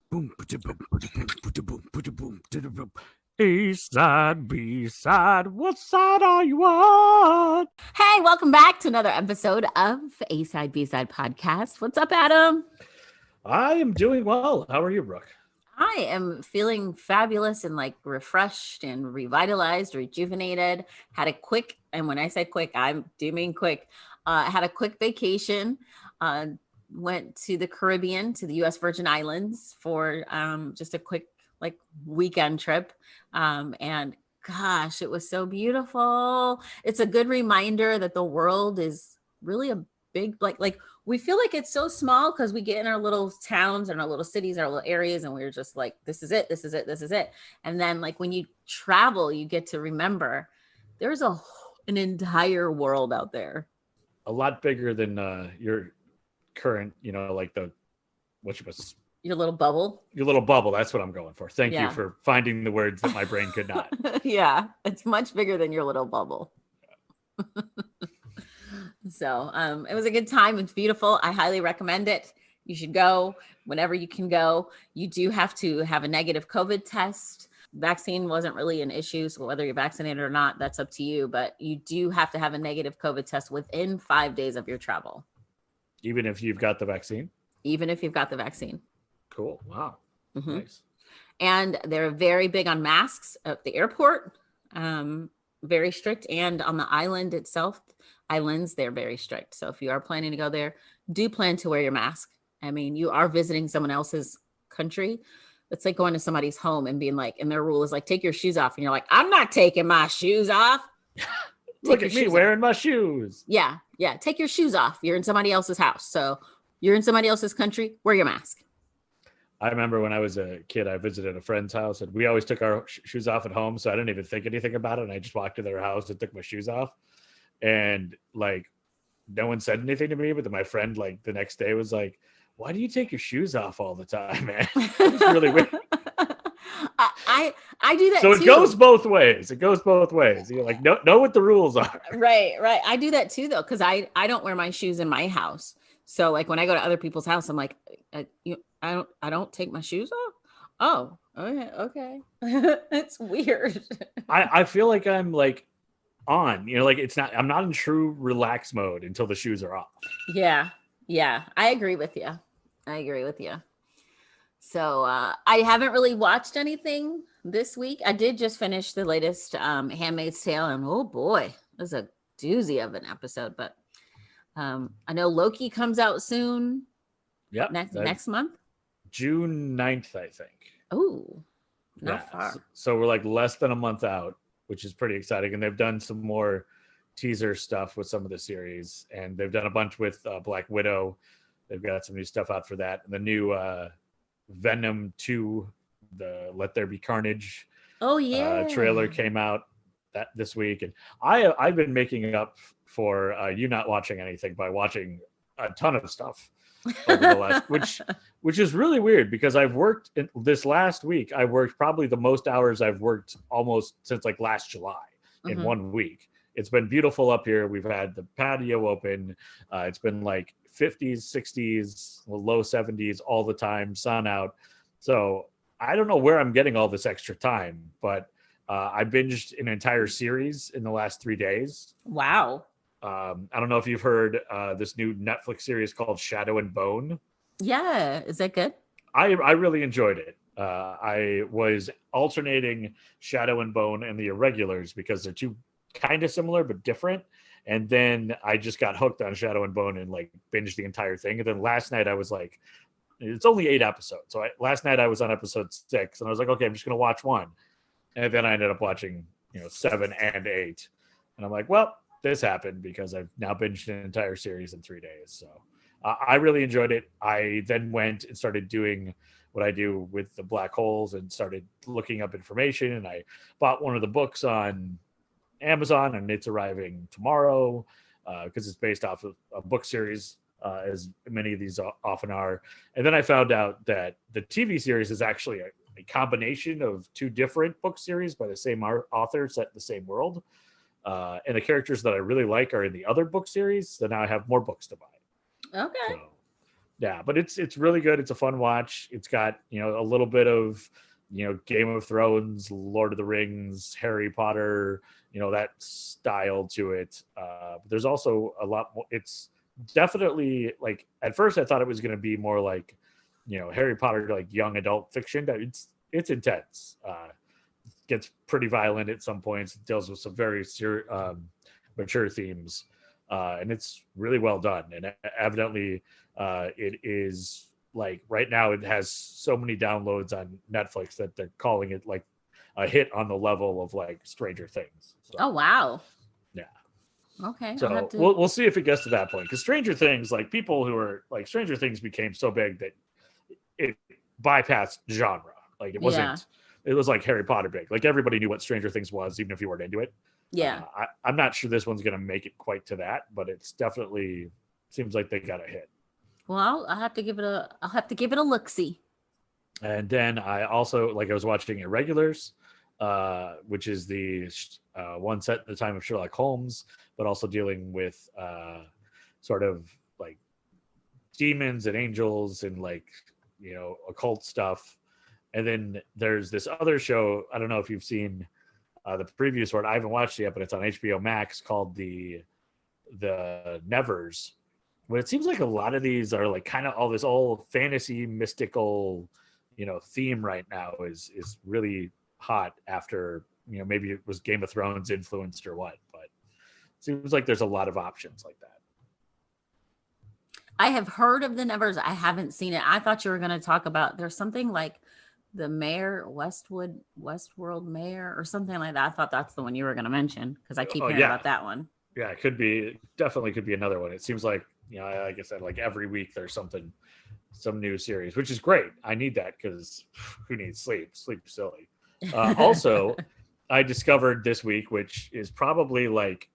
Boom, boom, boom, boom. A side, B side, what side are you on? Hey, welcome back to another episode of A Side B Side Podcast. What's up, Adam? I am doing well. How are you, Brooke? I am feeling fabulous and like refreshed and revitalized, rejuvenated. Had a quick, and when I say quick, I do mean quick. Had a quick vacation. Uh, Went to the Caribbean, to the U.S. Virgin Islands for just a quick like weekend trip. And gosh, it was so beautiful. It's a good reminder that the world is really a big like we feel like it's so small because we get in our little towns and our little cities, our little areas, and we're just like, this is it, this is it, this is it. And then like when you travel, you get to remember there's an entire world out there. A lot bigger than your current, like what you was Your little bubble. your little bubble. That's what I'm going for. Thank you Yeah. for finding the words that my brain could not. Yeah, it's much bigger than your little bubble. So it was a good time. It's beautiful. I highly recommend it. You should go whenever you can go. You do have to have a negative COVID test. Vaccine wasn't really an issue. So whether you're vaccinated or not, that's up to you. But you do have to have a negative COVID test within 5 days of your travel. Even if you've got the vaccine? Even if you've got the vaccine. Cool. Wow. Mm-hmm. Nice. And they're very big on masks at the airport. Very strict. And on the island itself, islands, they're very strict. So if you are planning to go there, do plan to wear your mask. I mean, you are visiting someone else's country. It's like going to somebody's home and being like, and their rule is like, take your shoes off. And you're like, I'm not taking my shoes off. Look at me wearing my shoes. Yeah. Yeah. Take your shoes off. You're in somebody else's house. So you're in somebody else's country. Wear your mask. I remember when I was a kid, I visited a friend's house and we always took our shoes off at home. So I didn't even think anything about it. And I just walked to their house and took my shoes off. And like, no one said anything to me. But then my friend, like the next day was like, why do you take your shoes off all the time, man? It's really weird. I do that so too. It goes both ways. It goes both ways. You're like, know what the rules are. Right. I do that too, though, because I don't wear my shoes in my house. So like when I go to other people's house, I'm like, I don't take my shoes off. Oh, okay. It's weird. I feel like I'm like on, like I'm not in true relax mode until the shoes are off. Yeah. I agree with you. So I haven't really watched anything this week. I did just finish the latest Handmaid's Tale, and oh boy, it was a doozy of an episode. But I know Loki comes out soon. Yeah, next month, June 9th, I think. Oh, not far. So we're like less than a month out, which is pretty exciting. And they've done some more teaser stuff with some of the series, and they've done a bunch with Black Widow. They've got some new stuff out for that, and the new Venom 2, the Let There Be Carnage. Oh yeah, trailer came out this week, and I've been making up for you not watching anything by watching a ton of stuff over the last, which is really weird because I've worked this last week. I worked probably the most hours I've worked almost since like last July in 1 week. It's been beautiful up here. We've had the patio open. It's been like 50s, 60s, low 70s all the time, sun out. So I don't know where I'm getting all this extra time, but I binged an entire series in the last 3 days. Wow. I don't know if you've heard this new Netflix series called Shadow and Bone. Yeah. Is that good? I really enjoyed it. I was alternating Shadow and Bone and The Irregulars because they're two kind of similar but different. And then I just got hooked on Shadow and Bone and like binged the entire thing. And then last night I was like, it's only 8 episodes. So last night I was on episode 6 and I was like, okay, I'm just going to watch one. And then I ended up watching, 7 and 8. And I'm like, well, this happened because I've now binged an entire series in 3 days. So I really enjoyed it. I then went and started doing what I do with the black holes and started looking up information. And I bought one of the books on Amazon, and it's arriving tomorrow because it's based off of a book series, as many of these often are. And then I found out that the TV series is actually a combination of 2 different book series by the same author set in the same world. And the characters that I really like are in the other book series. So now I have more books to buy. Okay. So Yeah, but it's really good. It's a fun watch. It's got, a little bit of, Game of Thrones, Lord of the Rings, Harry Potter, that style to it. But there's also a lot more. It's definitely like, at first I thought it was going to be more like, Harry Potter, like young adult fiction. But it's intense. Gets pretty violent at some points. It deals with some very mature themes, and it's really well done. And evidently, it is like right now it has so many downloads on Netflix that they're calling it like a hit on the level of like Stranger Things. So, Oh wow. yeah. Okay. So we'll see if it gets to that point, because Stranger Things, like people who are like Stranger Things became so big that it bypassed genre. Like it wasn't. Yeah. It was like Harry Potter big. Like everybody knew what Stranger Things was, even if you weren't into it. Yeah. I'm not sure this one's going to make it quite to that, but it's definitely seems like they got a hit. Well, I'll have to give it a look-see. And then I also, like, I was watching Irregulars, which is the one set at the time of Sherlock Holmes, but also dealing with sort of like demons and angels and like, occult stuff. And then there's this other show. I don't know if you've seen the previews for it. I haven't watched it yet, but it's on HBO Max, called the Nevers. But it seems like a lot of these are like kind of all this old fantasy mystical, theme right now is really hot after, maybe it was Game of Thrones influenced or what, but it seems like there's a lot of options like that. I have heard of the Nevers. I haven't seen it. I thought you were going to talk about, there's something like the Mayor, Westworld Mayor or something like that. I thought that's the one you were going to mention, because I keep hearing about that one. Yeah, it could be. Definitely could be another one. It seems like, like I said, like every week there's some new series, which is great. I need that, because who needs sleep? Sleep's silly. Also, I discovered this week, which is probably like,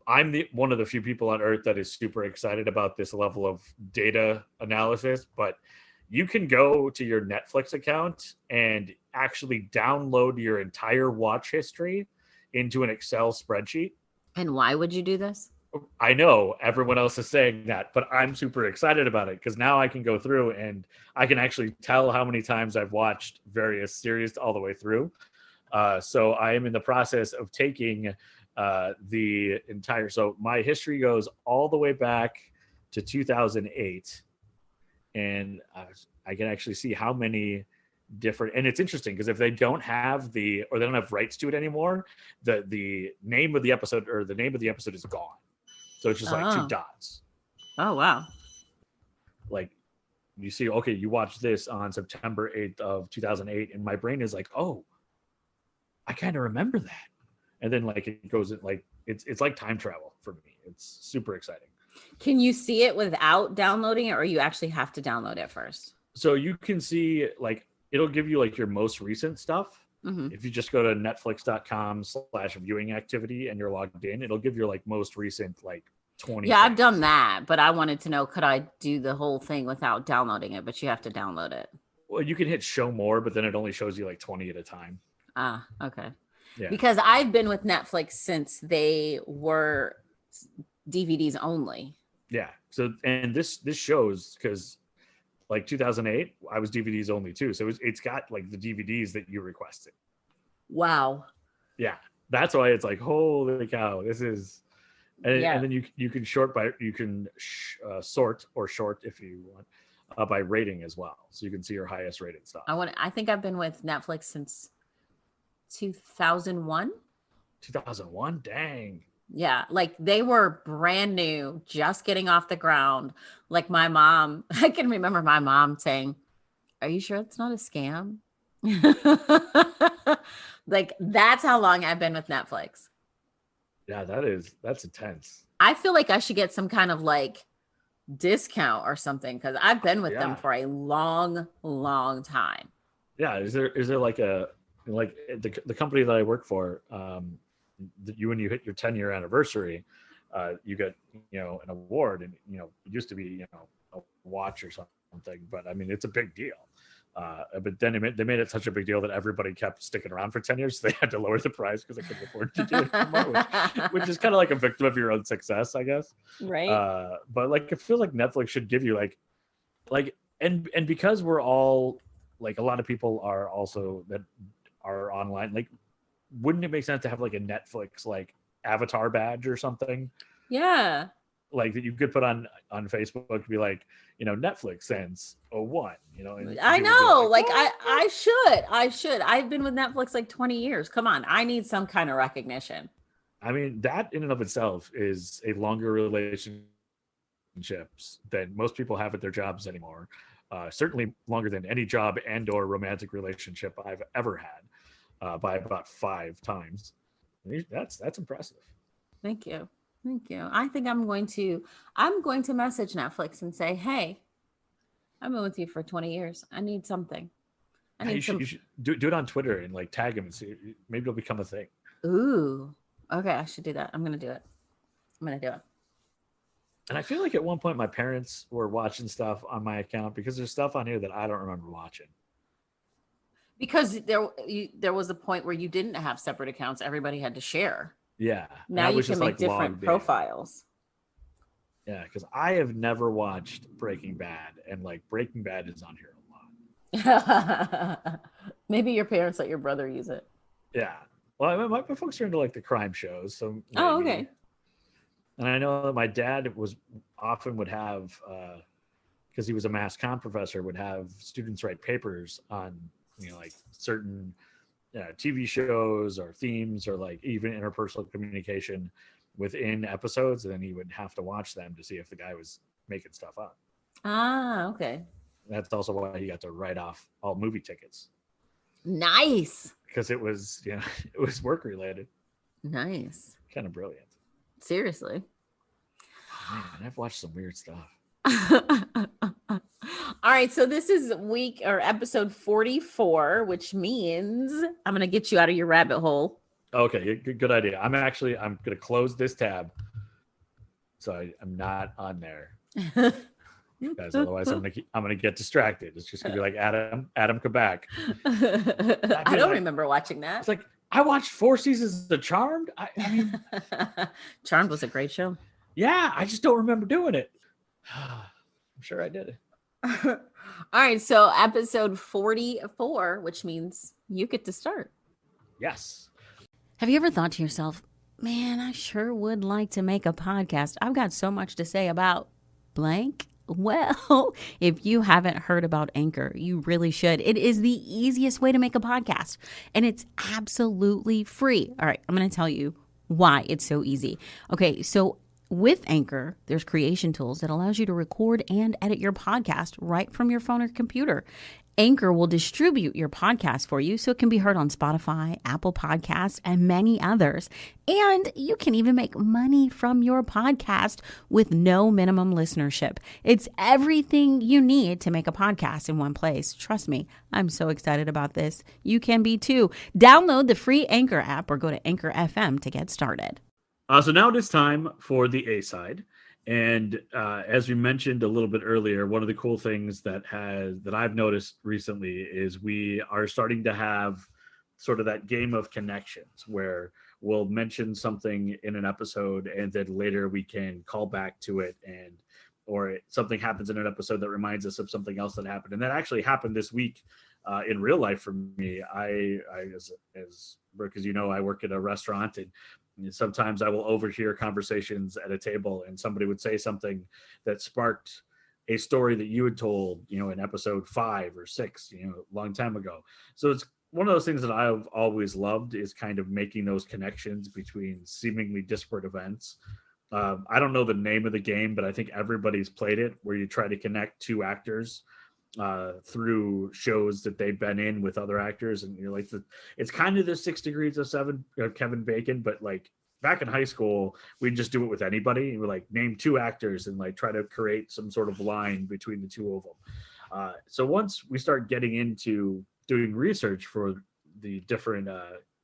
I'm one of the few people on earth that is super excited about this level of data analysis, but you can go to your Netflix account and actually download your entire watch history into an Excel spreadsheet. And why would you do this? I know everyone else is saying that, but I'm super excited about it, because now I can go through and I can actually tell how many times I've watched various series all the way through. So I am in the process of taking the entire, so my history goes all the way back to 2008, and I can actually see how many different, and it's interesting because if they don't have they don't have rights to it anymore, the name of the episode is gone. So it's just like two dots. Oh wow. Like you see, okay, you watched this on September 8th of 2008, and my brain is like, oh, I kind of remember that. And then like it goes like it's like time travel for me. It's super exciting. Can you see it without downloading it, or you actually have to download it first? So you can see, like, it'll give you like your most recent stuff. Mm-hmm. If you just go to netflix.com/viewing activity and you're logged in, it'll give you like most recent like 20. Yeah, things. I've done that, but I wanted to know, could I do the whole thing without downloading it? But you have to download it. Well, you can hit show more, but then it only shows you like 20 at a time. Ah, okay. Yeah. Because I've been with Netflix since they were DVDs only. Yeah. So, and this shows, because like 2008, I was DVDs only too. So it's got like the DVDs that you requested. Wow. Yeah. That's why it's like, holy cow, this is, and then you can sort or short if you want, by rating as well. So you can see your highest rated stuff. I think I've been with Netflix since 2001. 2001, dang. Yeah, like they were brand new, just getting off the ground. Like my mom, I can remember my mom saying, "Are you sure it's not a scam?" Like that's how long I've been with Netflix. Yeah, that's intense. I feel like I should get some kind of like discount or something, because I've been with them for a long, long time. Yeah, is there like a the company that I work for, when you hit your 10-year anniversary, you get an award, and it used to be a watch or something, but I mean it's a big deal. But then they made it such a big deal that everybody kept sticking around for 10 years. So they had to lower the price because they couldn't afford to do it anymore, which is kind of like a victim of your own success, I guess. Right. But like it feels like Netflix should give you like like, and because we're all like, a lot of people are also that are online, like, wouldn't it make sense to have like a Netflix like avatar badge or something, Yeah. like that you could put on Facebook to be like, Netflix since '01, and I people would be know. like, Like "What?" I should. I've been with Netflix like 20 years. Come on. I need some kind of recognition. I mean, that in and of itself is a longer relationships than most people have at their jobs anymore. Certainly longer than any job and or romantic relationship I've ever had, by about 5 times. That's impressive. Thank you. Thank you. I think I'm going to message Netflix and say, "Hey, I've been with you for 20 years. I need something. I Yeah, need you should do it on Twitter and like tag him and see, maybe it'll become a thing. Ooh. Okay, I should do that. I'm going to do it. I'm going to do it. And I feel like at one point my parents were watching stuff on my account because there's stuff on here that I don't remember watching. Because there was a point where you didn't have separate accounts. Everybody had to share. Yeah. Now you can make different profiles. Yeah, because I have never watched Breaking Bad, and like Breaking Bad is on here a lot. Maybe your parents let your brother use it. Yeah. Well, I mean, my folks are into like the crime shows, so maybe. Oh, okay. And I know that my dad would have, because he was a mass comm professor, would have students write papers on, like certain TV shows or themes or like even interpersonal communication within episodes, and then he would have to watch them to see if the guy was making stuff up. Ah, okay. That's also why he got to write off all movie tickets. Nice. Because it was, it was work related. Nice. Kind of brilliant. Seriously. Oh, man, I've watched some weird stuff. All right, so this is episode 44, which means I'm going to get you out of your rabbit hole. Okay, good idea. I'm going to close this tab so I'm not on there. Guys, otherwise I'm gonna get distracted. It's just gonna be like Adam come back. I don't remember watching that. It's like, I watched 4 seasons of Charmed. I mean, Charmed was a great show. Yeah, I just don't remember doing it. I'm sure I did. All right, so episode 44, which means you get to start. Yes. Have you ever thought to yourself, man, I sure would like to make a podcast. I've got so much to say about blank. Well, if you haven't heard about Anchor, you really should. It is the easiest way to make a podcast, and it's absolutely free. All right, I'm going to tell you why it's so easy. Okay, so with Anchor, there's creation tools that allows you to record and edit your podcast right from your phone or computer. Anchor will distribute your podcast for you so it can be heard on Spotify, Apple Podcasts, and many others. And you can even make money from your podcast with no minimum listenership. It's everything you need to make a podcast in one place. Trust me, I'm so excited about this. You can be too. Download the free Anchor app or go to Anchor FM to get started. So now it is time for the A-side. And as we mentioned a little bit earlier, one of the cool things that I've noticed recently is we are starting to have sort of that game of connections where we'll mention something in an episode and then later we can call back to it, or something happens in an episode that reminds us of something else that happened. And that actually happened this week in real life for me. I as Brooke, as you know, I work at a restaurant, and sometimes I will overhear conversations at a table and somebody would say something that sparked a story that you had told, in episode 5 or 6, a long time ago. So it's one of those things that I've always loved, is kind of making those connections between seemingly disparate events. I don't know the name of the game, but I think everybody's played it, where you try to connect 2 actors through shows that they've been in with other actors, and you're like, it's kind of the 6 Degrees of Kevin Bacon, but like back in high school we'd just do it with anybody. We're like, name 2 actors and like try to create some sort of line between the 2 of them. So once we start getting into doing research for the different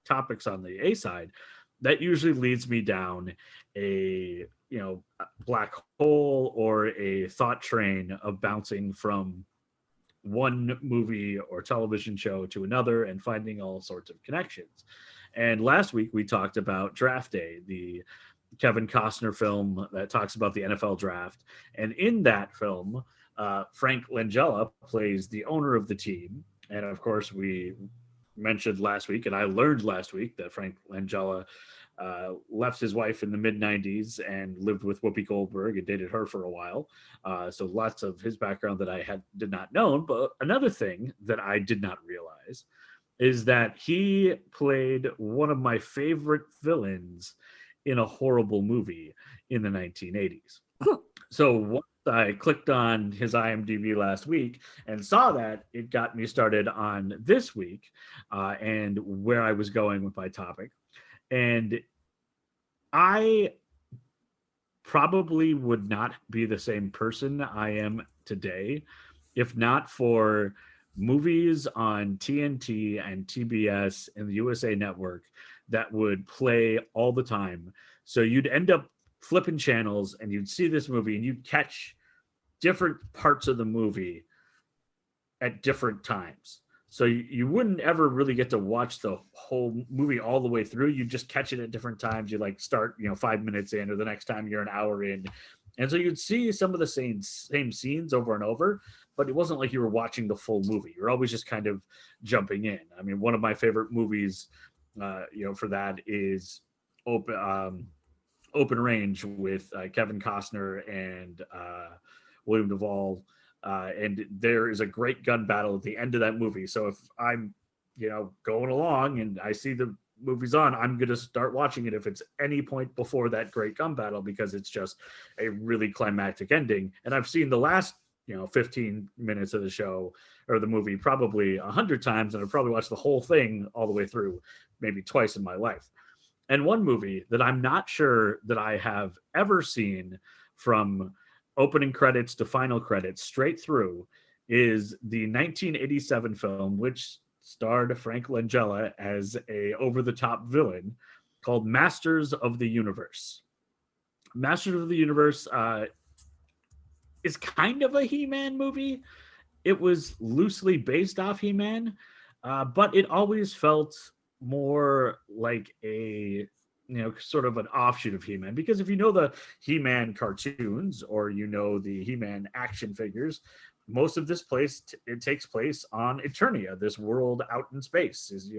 topics on the A side, that usually leads me down a black hole or a thought train of bouncing from one movie or television show to another and finding all sorts of connections. And last week we talked about Draft Day, the Kevin Costner film that talks about the NFL draft. And in that film, Frank Langella plays the owner of the team. And of course, we mentioned last week, and I learned last week that Frank Langella left his wife in the mid 90s and lived with Whoopi Goldberg and dated her for a while. So lots of his background that I did not know. But another thing that I did not realize is that he played one of my favorite villains in a horrible movie in the 1980s. So once I clicked on his IMDb last week and saw that, it got me started on this week and where I was going with my topic. And I probably would not be the same person I am today if not for movies on TNT and TBS and the USA Network that would play all the time. So you'd end up flipping channels and you'd see this movie and you'd catch different parts of the movie at different times. So you wouldn't ever really get to watch the whole movie all the way through. You just catch it at different times. You like start, 5 minutes in, or the next time you're an hour in. And so you'd see some of the same scenes over and over, but it wasn't like you were watching the full movie. You're always just kind of jumping in. I mean, one of my favorite movies, for that is Open Range with Kevin Costner and William Duvall. And there is a great gun battle at the end of that movie. So if I'm, going along and I see the movie's on, I'm going to start watching it if it's any point before that great gun battle, because it's just a really climactic ending. And I've seen the last, 15 minutes of the show or the movie probably 100 times, and I've probably watched the whole thing all the way through maybe twice in my life. And one movie that I'm not sure that I have ever seen from opening credits to final credits straight through is the 1987 film, which starred Frank Langella as a over-the-top villain, called Masters of the Universe. Masters of the Universe is kind of a He-Man movie. It was loosely based off He-Man, but it always felt more like a sort of an offshoot of He-Man, because if you know the He-Man cartoons or the He-Man action figures, most of this it takes place on Eternia, this world out in space, is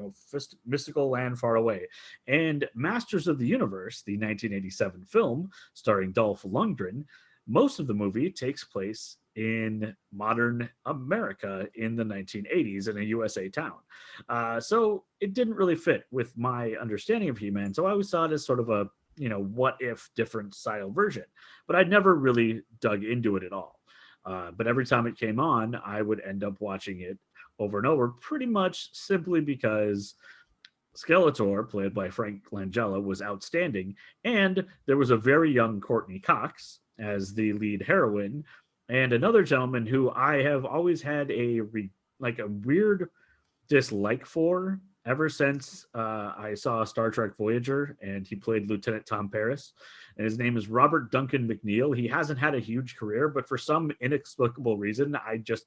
mystical land far away. And Masters of the Universe, the 1987 film starring Dolph Lundgren, most of the movie takes place in modern America in the 1980s in a USA town. So it didn't really fit with my understanding of He-Man. So I always saw it as sort of a, what if different style version, but I'd never really dug into it at all. But every time it came on, I would end up watching it over and over, pretty much simply because Skeletor, played by Frank Langella, was outstanding. And there was a very young Courtney Cox as the lead heroine, and another gentleman who I have always had a weird dislike for ever since I saw Star Trek Voyager, and he played Lieutenant Tom Paris, and his name is Robert Duncan Mcneil. He hasn't had a huge career, but for some inexplicable reason, I just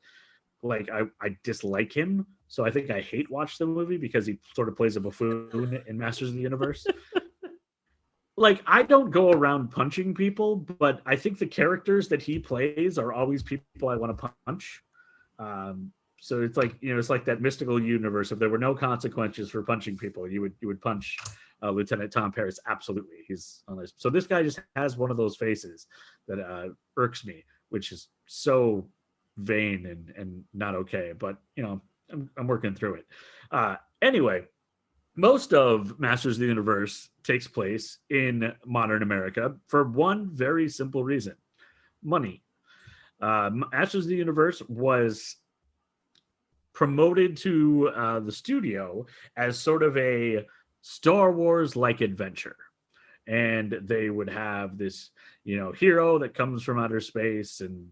I dislike him. So I think I hate watch the movie because he sort of plays a buffoon in Masters of the Universe. I don't go around punching people, but I think the characters that he plays are always people I want to punch. So it's it's like that mystical universe. If there were no consequences for punching people, you would punch Lieutenant Tom Paris. Absolutely. He's on this. So this guy just has one of those faces that irks me, which is so vain and not okay. But, I'm working through it. Anyway, most of Masters of the Universe takes place in modern America for one very simple reason: money. Masters of the Universe was promoted to the studio as sort of a Star Wars-like adventure. And they would have this, hero that comes from outer space, and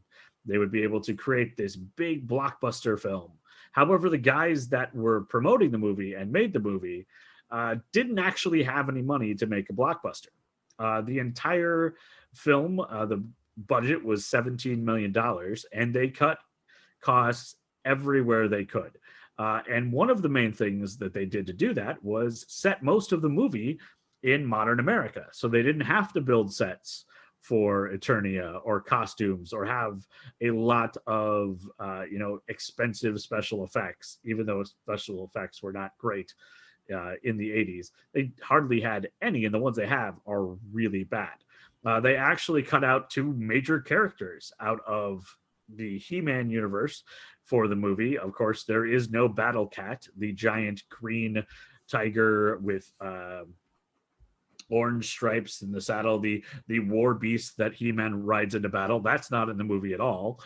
they would be able to create this big blockbuster film. However, the guys that were promoting the movie and made the movie didn't actually have any money to make a blockbuster. The entire film, the budget was $17 million, and they cut costs everywhere they could. And one of the main things that they did to do that was set most of the movie in modern America. So they didn't have to build sets for Eternia or costumes or have a lot of expensive special effects, even though special effects were not great in the 80s. They hardly had any, and the ones they have are really bad. They actually cut out two major characters out of the He-Man universe for the movie. Of course, there is no Battle Cat, the giant green tiger with orange stripes in the saddle, the war beast that He-Man rides into battle. That's not in the movie at all.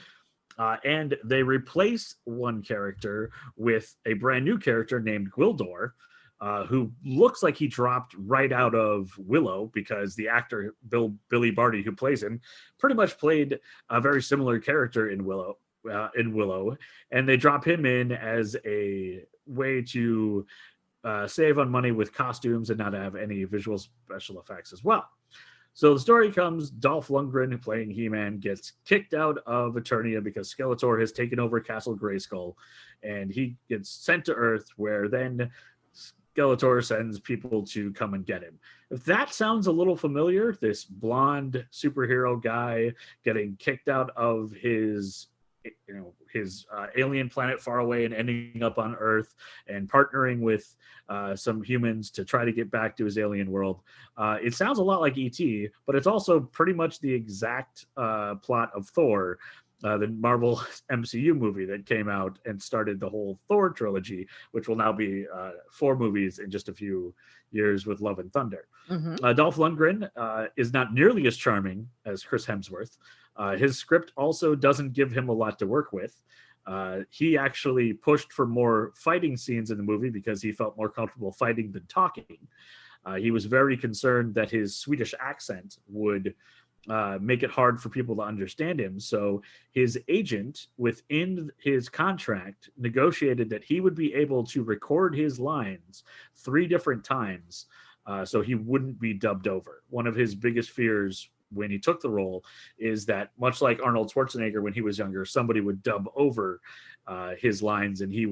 And they replace one character with a brand new character named Gwildor, who looks like he dropped right out of Willow, because the actor Billy Barty, who plays him, pretty much played a very similar character in Willow. And they drop him in as a way to save on money with costumes and not have any visual special effects as well. So the story comes, Dolph Lundgren, playing He-Man, gets kicked out of Eternia because Skeletor has taken over Castle Grayskull, and he gets sent to Earth, where then Skeletor sends people to come and get him. If that sounds a little familiar, this blonde superhero guy getting kicked out of his alien planet far away and ending up on Earth and partnering with some humans to try to get back to his alien world. It sounds a lot like E.T., but it's also pretty much the exact plot of Thor, the Marvel MCU movie that came out and started the whole Thor trilogy, which will now be 4 movies in just a few years with Love and Thunder. Mm-hmm. Dolph Lundgren is not nearly as charming as Chris Hemsworth. His script also doesn't give him a lot to work with. He actually pushed for more fighting scenes in the movie because he felt more comfortable fighting than talking. He was very concerned that his Swedish accent would make it hard for people to understand him. So his agent, within his contract, negotiated that he would be able to record his lines 3 different times, so he wouldn't be dubbed over. One of his biggest fears when he took the role is that, much like Arnold Schwarzenegger when he was younger, somebody would dub over his lines, and he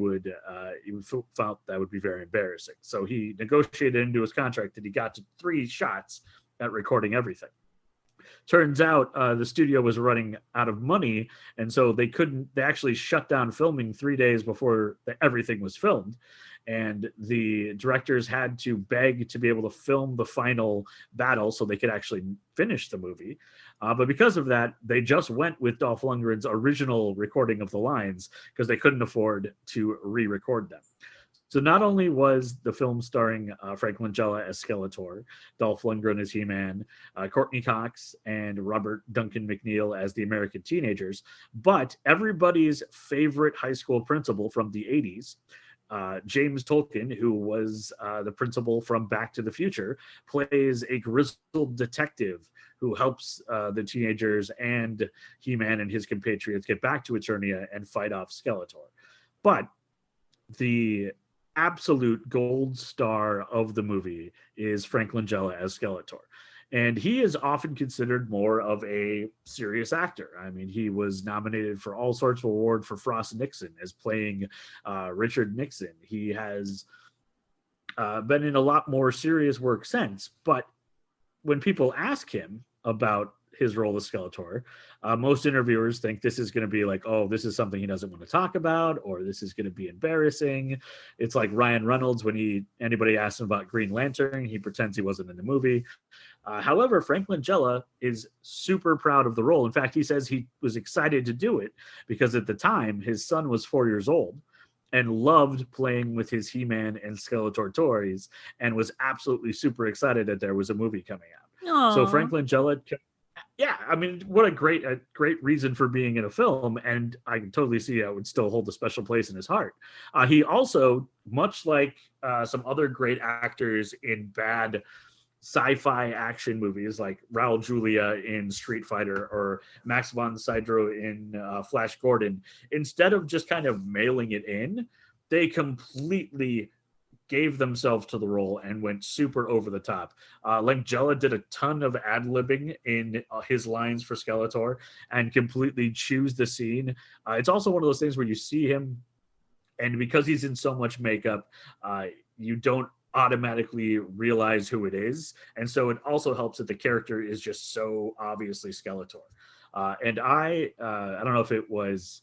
felt that would be very embarrassing. So he negotiated into his contract that he got to 3 shots at recording everything. Turns out the studio was running out of money, and so they actually shut down filming 3 days before everything was filmed. And the directors had to beg to be able to film the final battle so they could actually finish the movie. But because of that, they just went with Dolph Lundgren's original recording of the lines because they couldn't afford to re-record them. So not only was the film starring Frank Langella as Skeletor, Dolph Lundgren as He-Man, Courtney Cox and Robert Duncan Mcneil as the American teenagers, but everybody's favorite high school principal from the 80s, James Tolkien, who was the principal from Back to the Future, plays a grizzled detective who helps the teenagers and He-Man and his compatriots get back to Eternia and fight off Skeletor. But the absolute gold star of the movie is Frank Langella as Skeletor. And he is often considered more of a serious actor. I mean, he was nominated for all sorts of awards for Frost Nixon as playing Richard Nixon. He has been in a lot more serious work since. But when people ask him about his role as Skeletor, most interviewers think this is going to be like, oh, this is something he doesn't want to talk about, or this is going to be embarrassing. It's like Ryan Reynolds when anybody asks him about Green Lantern, he pretends he wasn't in the movie. However, Frank Langella is super proud of the role. In fact, he says he was excited to do it because at the time his son was 4 years old and loved playing with his He-Man and Skeletor toys and was absolutely super excited that there was a movie coming out. Aww. So Frank Langella, yeah, I mean, what a great reason for being in a film, and I can totally see how it would still hold a special place in his heart. He also, much like some other great actors in bad sci-fi action movies like Raul Julia in Street Fighter or Max von Sydow in Flash Gordon, instead of just kind of mailing it in, they completely gave themselves to the role and went super over the top. Langella did a ton of ad-libbing in his lines for Skeletor and completely chews the scene. It's also one of those things where you see him, and because he's in so much makeup, you don't automatically realize who it is. And so it also helps that the character is just so obviously Skeletor. And I don't know if it was,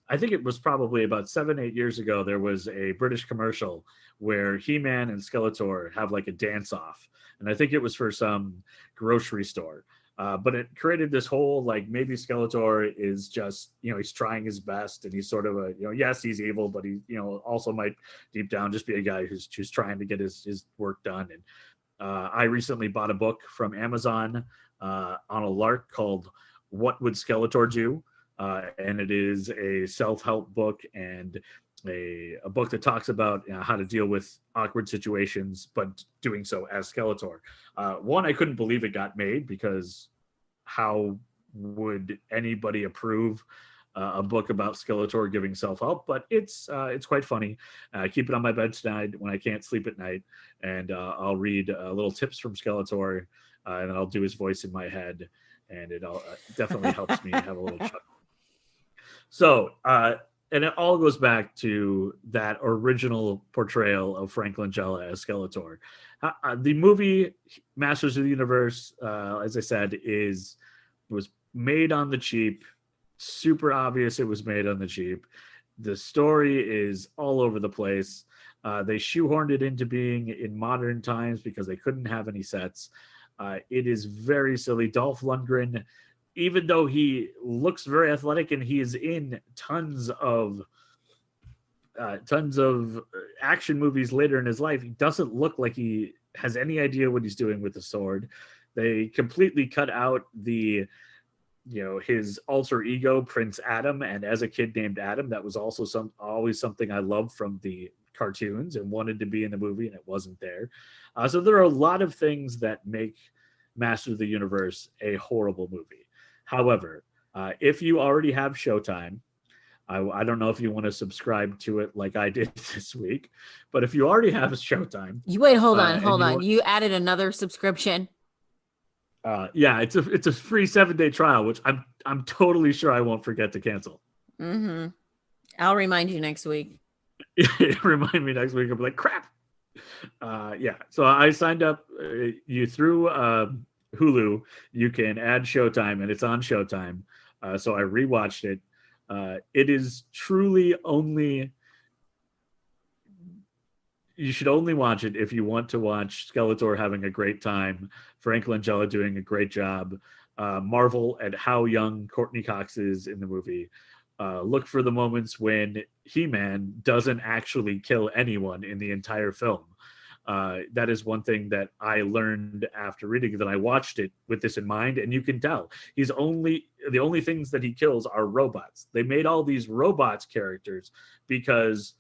I think it was probably about 7-8 years ago, there was a British commercial where He-Man and Skeletor have like a dance-off. And I think it was for some grocery store. But it created this whole, like, maybe Skeletor is just, he's trying his best, and he's sort of a, yes, he's evil, but he, also might deep down just be a guy who's trying to get his work done. And I recently bought a book from Amazon on a lark called What Would Skeletor Do? And it is a self-help book and a book that talks about how to deal with awkward situations, but doing so as Skeletor. One, I couldn't believe it got made, because how would anybody approve a book about Skeletor giving self-help? But it's quite funny. Keep it on my bedside when I can't sleep at night, and I'll read little tips from Skeletor, and then I'll do his voice in my head, and it definitely helps me have a little chuckle. So, and it all goes back to that original portrayal of Frank Langella as Skeletor. The movie Masters of the Universe, as I said, was made on the cheap. Super obvious it was made on the cheap. The story is all over the place. They shoehorned it into being in modern times because they couldn't have any sets. It is very silly. Dolph Lundgren, even though he looks very athletic and he is in tons of action movies later in his life, he doesn't look like he has any idea what he's doing with the sword. They completely cut out his alter ego, Prince Adam, and as a kid named Adam, that was also always something I loved from the cartoons and wanted to be in the movie, and it wasn't there. So there are a lot of things that make Masters of the Universe a horrible movie. However, if you already have Showtime, I don't know if you want to subscribe to it like I did this week, but if you already have Showtime, hold on. You added another subscription. Yeah, it's a free 7-day trial, which I'm totally sure I won't forget to cancel. Mm-hmm. I'll remind you next week. Remind me next week. I'll be like, crap. Yeah. So I signed up. You through Hulu, you can add Showtime, and it's on Showtime. So I rewatched it. It is truly you should only watch it if you want to watch Skeletor having a great time, Frank Langella doing a great job, marvel at how young Courtney Cox is in the movie. Look for the moments when He-Man doesn't actually kill anyone in the entire film. That is one thing that I learned after reading it, that I watched it with this in mind, and you can tell the only things that he kills are robots. They made all these robots characters because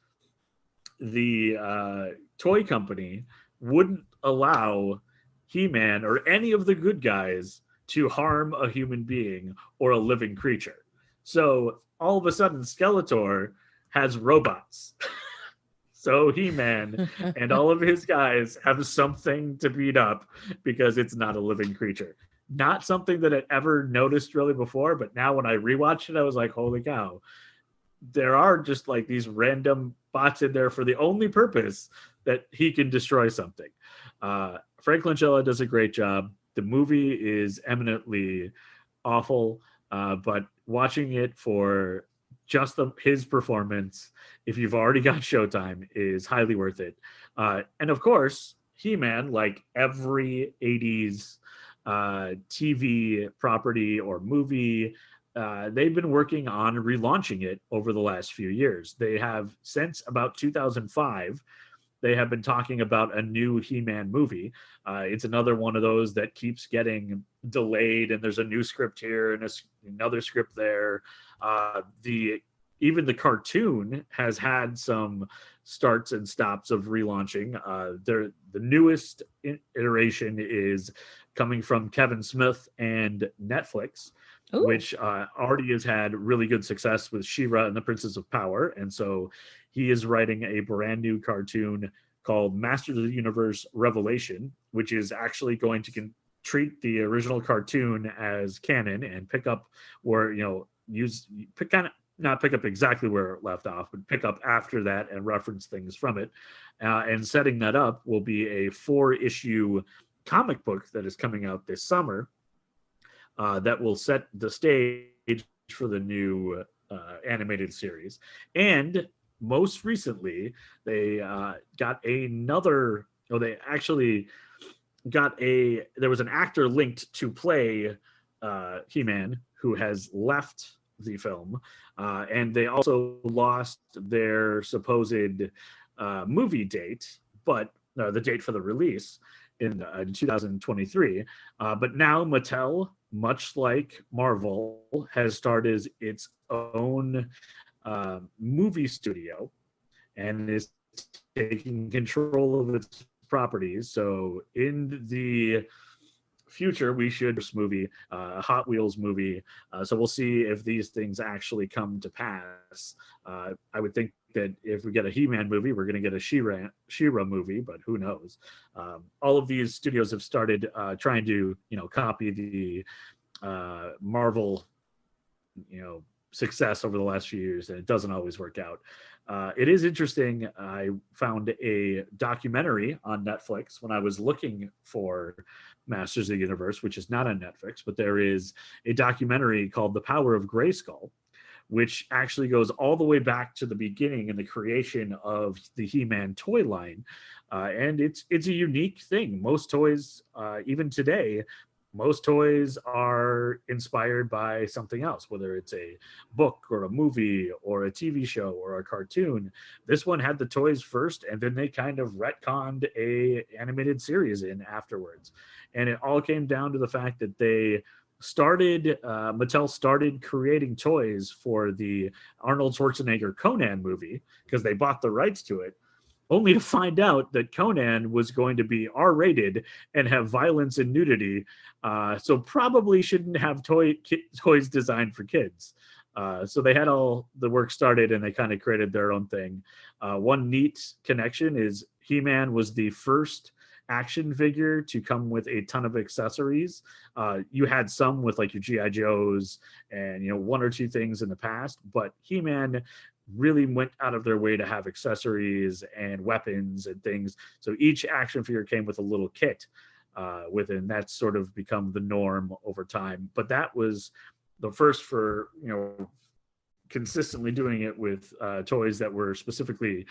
the toy company wouldn't allow He-Man or any of the good guys to harm a human being or a living creature. So all of a sudden, Skeletor has robots. So He-Man and all of his guys have something to beat up because it's not a living creature. Not something that I'd ever noticed really before, but now when I rewatched it, I was like, holy cow. There are just like these random bots in there for the only purpose that he can destroy something. Frank Langella does a great job. The movie is eminently awful, but watching it for just his performance, if you've already got Showtime, is highly worth it. And of course, He-Man, like every 80s TV property or movie, they've been working on relaunching it over the last few years. They have, since about 2005, they have been talking about a new He-Man movie. It's another one of those that keeps getting delayed, and there's a new script here and another script there. Even the cartoon has had some starts and stops of relaunching. The newest iteration is coming from Kevin Smith and Netflix. Ooh. Which already has had really good success with She-Ra and the Princess of Power. And so he is writing a brand new cartoon called Masters of the Universe Revelation, which is actually going to treat the original cartoon as canon and pick up where, not pick up exactly where it left off, but pick up after that and reference things from it. And setting that up will be a 4-issue comic book that is coming out this summer that will set the stage for the new animated series. And most recently, they got another, oh, they actually got there was an actor linked to play He-Man who has left the film, and they also lost their supposed movie date, but the date for the release in 2023. But now Mattel, much like Marvel, has started its own movie studio and is taking control of its properties. So in the future, we should this movie, Hot Wheels movie. So we'll see if these things actually come to pass. I would think that if we get a He-Man movie, we're going to get a She-Ra movie, but who knows? All of these studios have started trying to, copy the Marvel, success over the last few years, and it doesn't always work out. It is interesting. I found a documentary on Netflix when I was looking for Masters of the Universe, which is not on Netflix, but there is a documentary called The Power of Grayskull, which actually goes all the way back to the beginning and the creation of the He-Man toy line. And it's a unique thing. Most toys, even today, most toys are inspired by something else, whether it's a book or a movie or a TV show or a cartoon. This one had the toys first, and then they kind of retconned a animated series in afterwards. And it all came down to the fact that Mattel started creating toys for the Arnold Schwarzenegger Conan movie because they bought the rights to it, only to find out that Conan was going to be R-rated and have violence and nudity, so probably shouldn't have toys designed for kids. So they had all the work started, and they kind of created their own thing. One neat connection is He-Man was the first action figure to come with a ton of accessories. You had some with like your G.I. Joes and one or two things in the past, but He-Man really went out of their way to have accessories and weapons and things. So each action figure came with a little kit within. That's sort of become the norm over time. But that was the first for, consistently doing it with toys that were specifically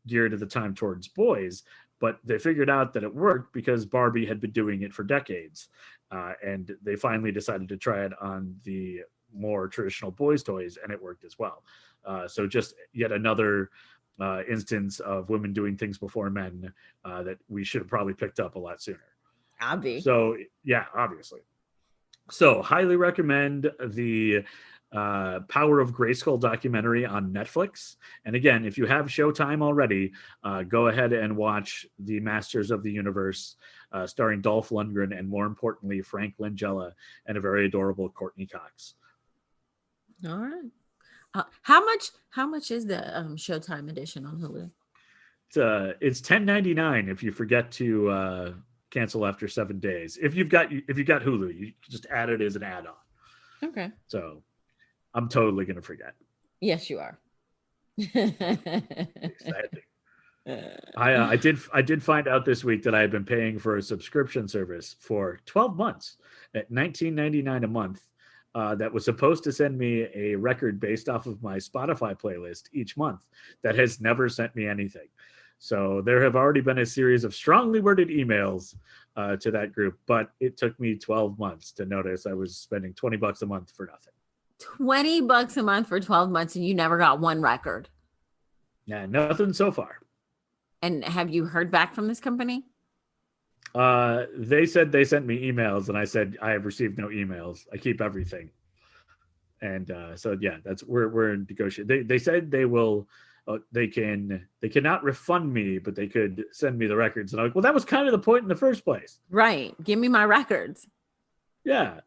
geared at the time towards boys. But they figured out that it worked because Barbie had been doing it for decades. And they finally decided to try it on the more traditional boys' toys, and it worked as well. So just yet another instance of women doing things before men that we should have probably picked up a lot sooner. So, yeah, obviously. So highly recommend the Power of Grayskull documentary on Netflix. And again, if you have Showtime already, go ahead and watch the Masters of the Universe starring Dolph Lundgren and, more importantly, Frank Langella and a very adorable Courtney Cox. All right. How much is the Showtime edition on Hulu? It's $10.99 if you forget to cancel after 7 days. If you've got Hulu, you just add it as an add-on. Okay. So I'm totally gonna forget. Yes, you are. Exciting. I did find out this week that I had been paying for a subscription service for 12 months at $19.99 a month. That was supposed to send me a record based off of my Spotify playlist each month that has never sent me anything. So there have already been a series of strongly worded emails to that group, but it took me 12 months to notice I was spending $20 a month for nothing. $20 a month for 12 months, and you never got one record? Yeah, nothing so far. And have you heard back from this company? They said they sent me emails, and I said I have received no emails. I keep everything, and so yeah, we're in negotiation. They said they will. They cannot refund me, but they could send me the records. And I'm like, well, that was kind of the point in the first place. Right. Give me my records. Yeah.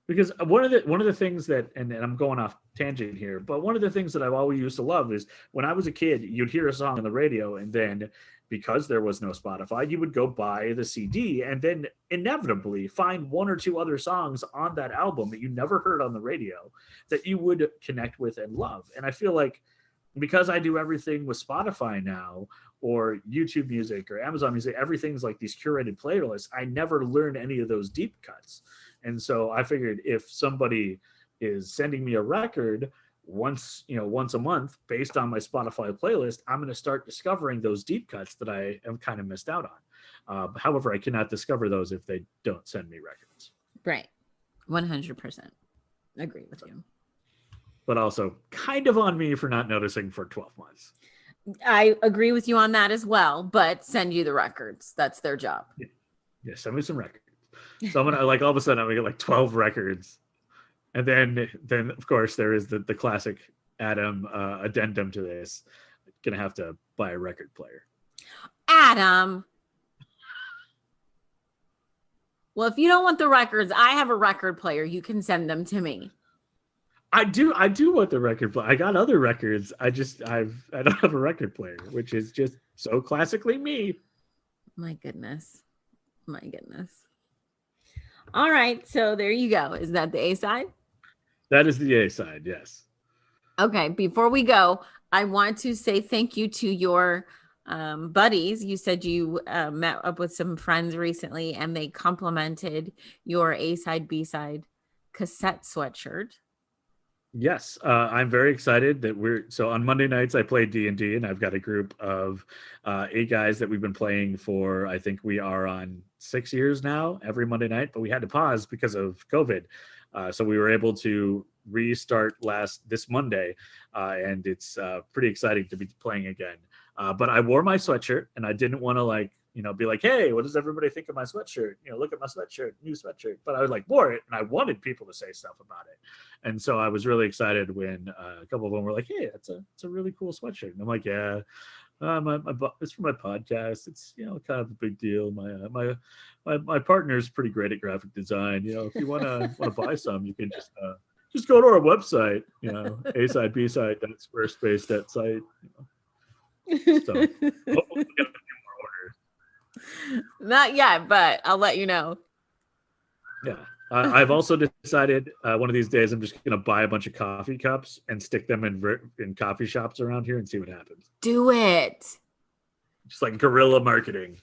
Because one of the things that, and I'm going off tangent here, but one of the things that I've always used to love is when I was a kid, you'd hear a song on the radio, and then because there was no Spotify, you would go buy the CD and then inevitably find one or two other songs on that album that you never heard on the radio that you would connect with and love. And I feel like because I do everything with Spotify now, or YouTube Music or Amazon Music, everything's like these curated playlists. I never learned any of those deep cuts. And so I figured if somebody is sending me a record once a month based on my Spotify playlist, I'm going to start discovering those deep cuts that I have kind of missed out on. However, I cannot discover those if they don't send me records. Right. 100%. Agree with you. But also kind of on me for not noticing for 12 months. I agree with you on that as well, but send you the records. That's their job. Yeah, send me some records. So I'm gonna, like, all of a sudden I'm gonna get like 12 records. And then of course there is the classic Adam addendum to this. Gonna have to buy a record player. Adam. Well, if you don't want the records, I have a record player. You can send them to me. I do want the record player. I got other records. I don't have a record player, which is just so classically me. My goodness. All right, so there you go. Is that the A side? That is the A side, yes. Okay, before we go, I want to say thank you to your buddies. You said you met up with some friends recently and they complimented your A side, B side cassette sweatshirt. Yes, I'm very excited that so on Monday nights I play D&D, and I've got a group of 8 guys that we've been playing for, I think we are on 6 years now, every Monday night, but we had to pause because of COVID. So we were able to restart this Monday, and it's pretty exciting to be playing again. But I wore my sweatshirt, and I didn't want to be like, hey, what does everybody think of my sweatshirt? Look at my sweatshirt, new sweatshirt. But I wore it, and I wanted people to say stuff about it. And so I was really excited when a couple of them were like, hey, it's a really cool sweatshirt. And I'm like, yeah, it's for my podcast. It's, kind of a big deal. My partner's pretty great at graphic design. If you want to buy some, you can just go to our website, A side, B side, Squarespace, that site. So hopefully we'll get a few more orders. Not yet, but I'll let you know. Yeah. I've also decided one of these days I'm just going to buy a bunch of coffee cups and stick them in coffee shops around here and see what happens. Do it. Just like guerrilla marketing.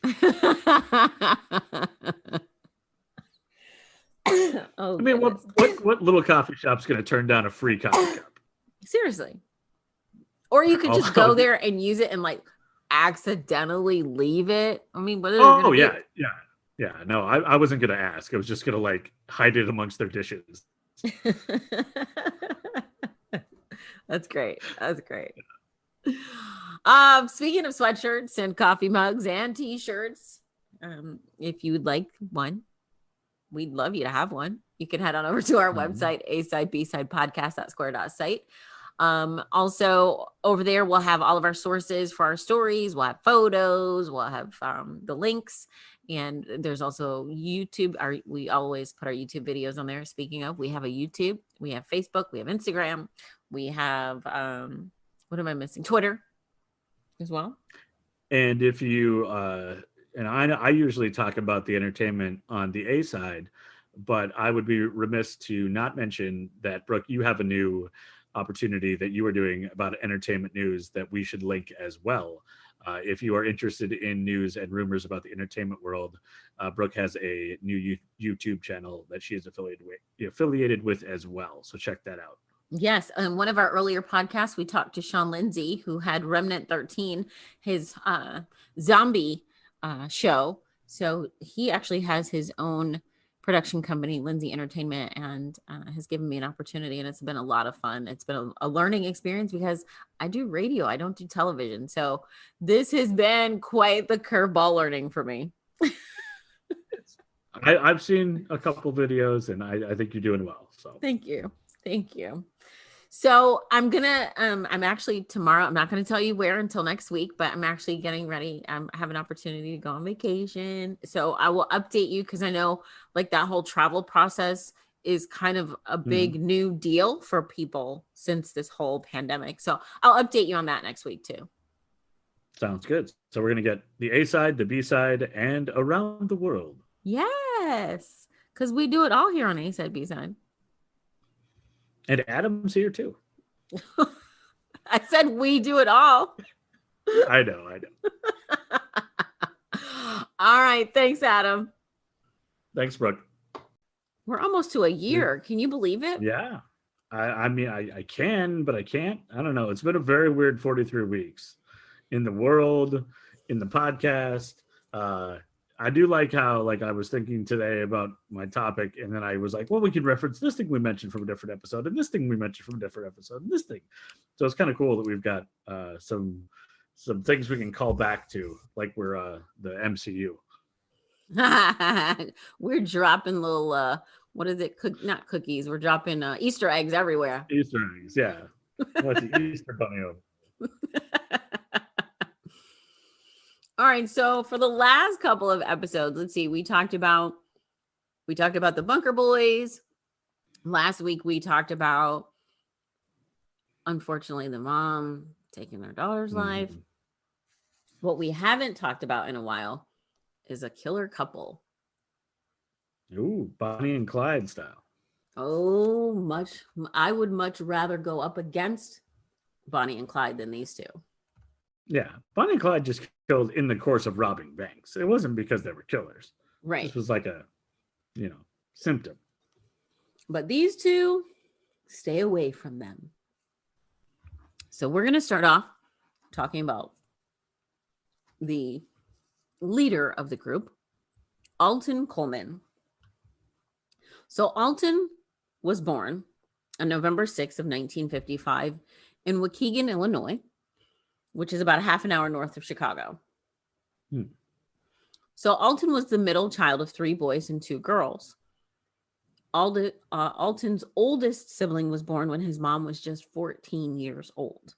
Oh, I mean, what little coffee shop's going to turn down a free coffee cup? Seriously. Or you could just go there and use it and accidentally leave it. I mean, what are they gonna do? Yeah. No, I wasn't going to ask. I was just going to hide it amongst their dishes. That's great. Speaking of sweatshirts and coffee mugs and t-shirts, if you would like one, we'd love you to have one. You can head on over to our website, asidebsidepodcast.square.site. Also over there, we'll have all of our sources for our stories. We'll have photos, we'll have the links, and there's also YouTube. We always put our YouTube videos on there. Speaking of, we have a YouTube, we have Facebook, we have Instagram, we have, what am I missing? Twitter as well. And if you, and I usually talk about the entertainment on the A side, but I would be remiss to not mention that, Brooke, you have a new opportunity that you are doing about entertainment news that we should link as well. If you are interested in news and rumors about the entertainment world, Brooke has a new YouTube channel that she is affiliated with as well. So check that out. Yes. In one of our earlier podcasts, we talked to Sean Lindsay, who had Remnant 13, his zombie show. So he actually has his own production company, Lindsay Entertainment, and has given me an opportunity, and it's been a lot of fun. It's been a learning experience because I do radio, I don't do television. So this has been quite the curveball learning for me. I've seen a couple videos, and I think you're doing well. So thank you. So I'm actually tomorrow, I'm not going to tell you where until next week, but I'm actually getting ready. I have an opportunity to go on vacation. So I will update you because I know that whole travel process is kind of a big new deal for people since this whole pandemic. So I'll update you on that next week too. Sounds good. So we're going to get the A side, the B side, and around the world. Yes, because we do it all here on A side, B side. And Adam's here too. I said we do it all. I know. All right. Thanks, Adam. Thanks, Brooke. We're almost to a year. Can you believe it? Yeah. I mean, I can, but I can't. I don't know. It's been a very weird 43 weeks in the world, in the podcast. I do like how, like, I was thinking today about my topic, and then I was like, well, we can reference this thing we mentioned from a different episode, and this thing we mentioned from a different episode, and this thing. So it's kind of cool that we've got some things we can call back to, like we're the MCU. We're dropping little, what is it? Not cookies. We're dropping Easter eggs everywhere. Easter eggs, yeah. What's the Easter bunny of? All right, so for the last couple of episodes, let's see, we talked about the Bunker Boys. Last week we talked about, unfortunately, the mom taking their daughter's life. What we haven't talked about in a while is a killer couple. Ooh, Bonnie and Clyde style. Oh, I would much rather go up against Bonnie and Clyde than these two. Yeah, Bonnie and Clyde just killed in the course of robbing banks. It wasn't because they were killers. Right. This was like a, symptom. But these two, stay away from them. So we're going to start off talking about the leader of the group, Alton Coleman. So Alton was born on November 6th of 1955 in Waukegan, Illinois, which is about a half an hour north of Chicago. So Alton was the middle child of 3 boys and 2 girls. Alton's oldest sibling was born when his mom was just 14 years old.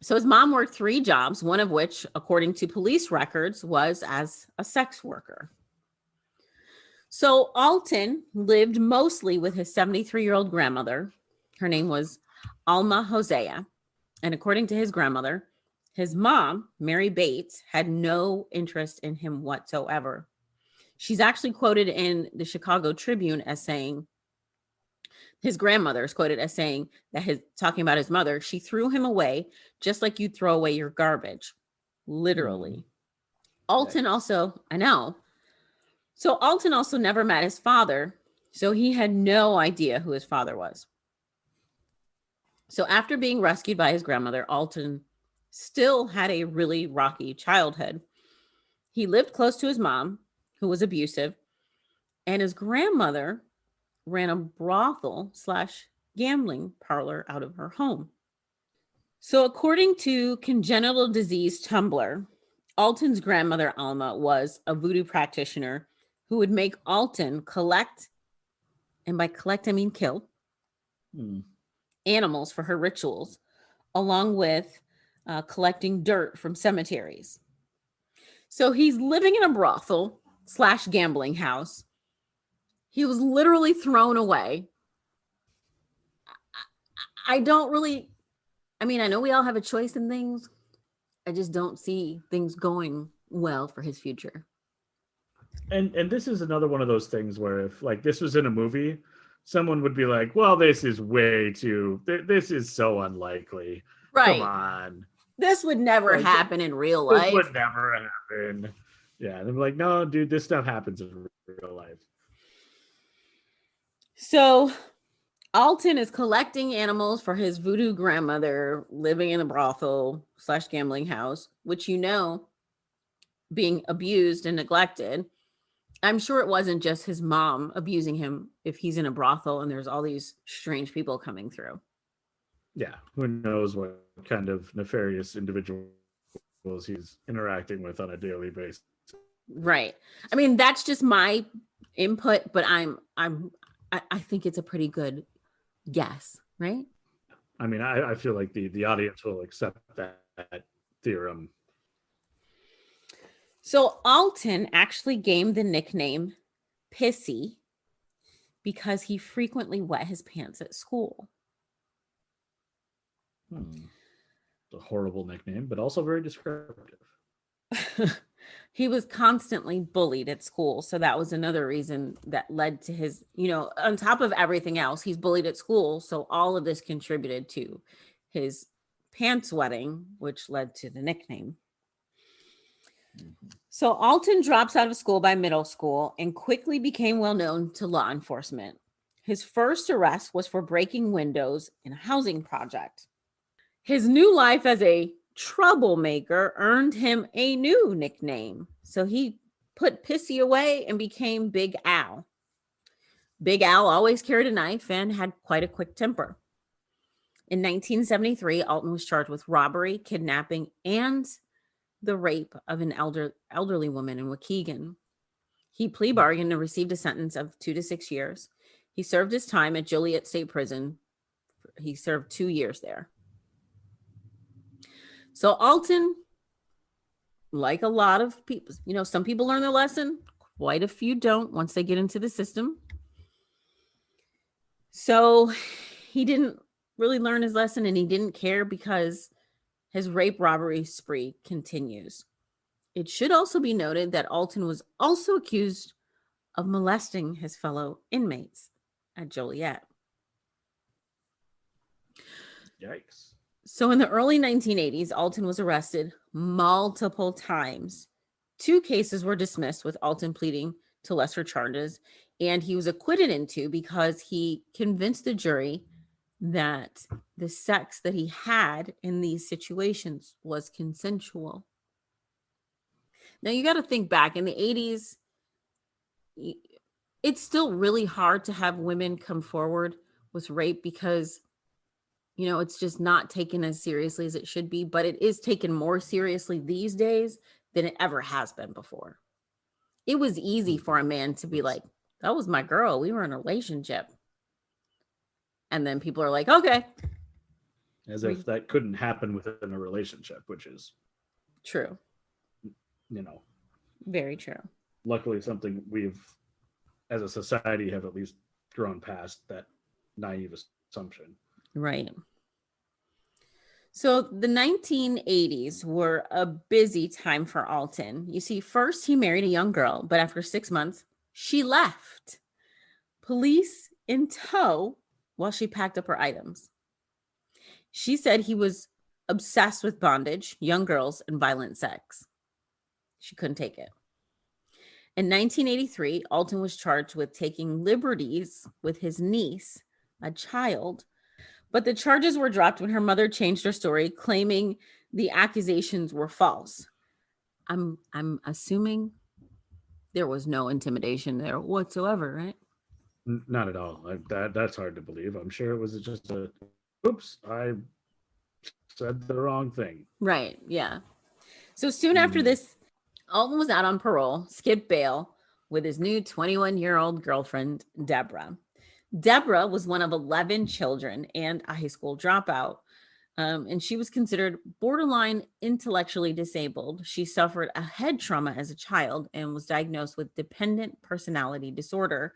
So his mom worked 3 jobs, one of which, according to police records, was as a sex worker. So Alton lived mostly with his 73-year-old grandmother. Her name was Alma Hosea. And according to his grandmother, his mom, Mary Bates, had no interest in him whatsoever. She's actually quoted in the Chicago Tribune as saying, his grandmother is quoted as saying that talking about his mother, she threw him away just like you'd throw away your garbage. Literally. Alton also, I know. So Alton also never met his father, so he had no idea who his father was. So after being rescued by his grandmother, Alton still had a really rocky childhood. He lived close to his mom, who was abusive, and his grandmother ran a brothel/gambling parlor out of her home. So according to Congenital Disease Tumblr, Alton's grandmother, Alma, was a voodoo practitioner who would make Alton collect, and by collect, I mean kill, animals for her rituals, along with collecting dirt from cemeteries. So he's living in a brothel/gambling house. He was literally thrown away. I know we all have a choice in things. I just don't see things going well for his future. And this is another one of those things where if like this was in a movie, someone would be like, well, this is this is so unlikely. Right. Come on. This would never happen in real life. This would never happen. Yeah. They're like, no, dude, this stuff happens in real life. So Alton is collecting animals for his voodoo grandmother living in a brothel/gambling house, which, being abused and neglected. I'm sure it wasn't just his mom abusing him if he's in a brothel and there's all these strange people coming through. Yeah. Who knows what kind of nefarious individuals he's interacting with on a daily basis. Right. I mean, that's just my input, but I think it's a pretty good guess, right? I mean, I feel like the audience will accept that theorem. So Alton actually gained the nickname Pissy because he frequently wet his pants at school. It's a horrible nickname, but also very descriptive. He was constantly bullied at school. So that was another reason that led to his, on top of everything else, he's bullied at school. So all of this contributed to his pants wetting, which led to the nickname. So Alton drops out of school by middle school and quickly became well known to law enforcement. His first arrest was for breaking windows in a housing project. His new life as a troublemaker earned him a new nickname. So he put Pissy away and became Big Al. Big Al always carried a knife and had quite a quick temper. In 1973, Alton was charged with robbery, kidnapping, and the rape of an elderly woman in Waukegan. He plea bargained and received a sentence of 2 to 6 years. He served his time at Joliet State Prison. He served 2 years there. So Alton, like a lot of people, some people learn their lesson. Quite a few don't once they get into the system. So he didn't really learn his lesson, and he didn't care because his rape robbery spree continues. It should also be noted that Alton was also accused of molesting his fellow inmates at Joliet. Yikes. So in the early 1980s, Alton was arrested multiple times. 2 cases were dismissed with Alton pleading to lesser charges, and he was acquitted in 2 because he convinced the jury that the sex that he had in these situations was consensual. Now you got to think back in the 80s, it's still really hard to have women come forward with rape because it's just not taken as seriously as it should be, but it is taken more seriously these days than it ever has been before. It was easy for a man to be like, that was my girl. We were in a relationship. And then people are like, okay. As if that couldn't happen within a relationship, which is true. Very true. Luckily, something we've, as a society, have at least grown past that naive assumption. Right. So the 1980s were a busy time for Alton. You see, first he married a young girl, but after 6 months, she left. Police in tow while she packed up her items. She said he was obsessed with bondage, young girls, and violent sex. She couldn't take it. In 1983, Alton was charged with taking liberties with his niece, a child, but the charges were dropped when her mother changed her story, claiming the accusations were false. I'm assuming there was no intimidation there whatsoever, right? Not at all. That's hard to believe. I'm sure it was just oops, I said the wrong thing. Right, yeah. So soon after this, Alton was out on parole, skipped bail with his new 21-year-old girlfriend, Deborah. Deborah was one of 11 children and a high school dropout, and she was considered borderline intellectually disabled. She suffered a head trauma as a child and was diagnosed with dependent personality disorder,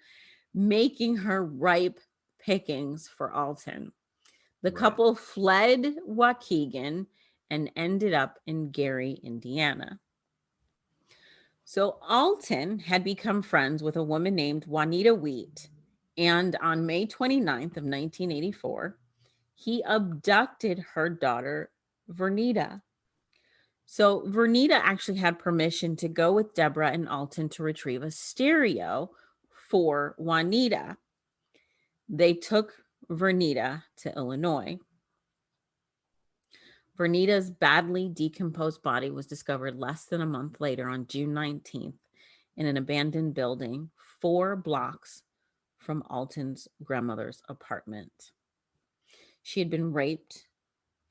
making her ripe pickings for Alton. The couple fled Waukegan and ended up in Gary, Indiana. So Alton had become friends with a woman named Juanita Wheat, and on May 29th of 1984, he abducted her daughter, Vernita. So Vernita actually had permission to go with Deborah and Alton to retrieve a stereo for Juanita. They took Vernita to Illinois. Vernita's badly decomposed body was discovered less than a month later on June 19th in an abandoned building 4 blocks from Alton's grandmother's apartment. She had been raped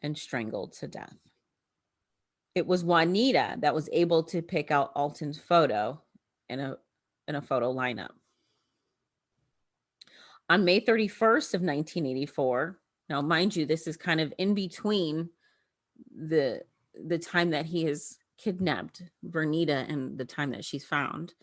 and strangled to death. It was Juanita that was able to pick out Alton's photo in a photo lineup. On May 31st of 1984, now mind you, this is kind of in between the time that he has kidnapped Vernita and the time that she's found.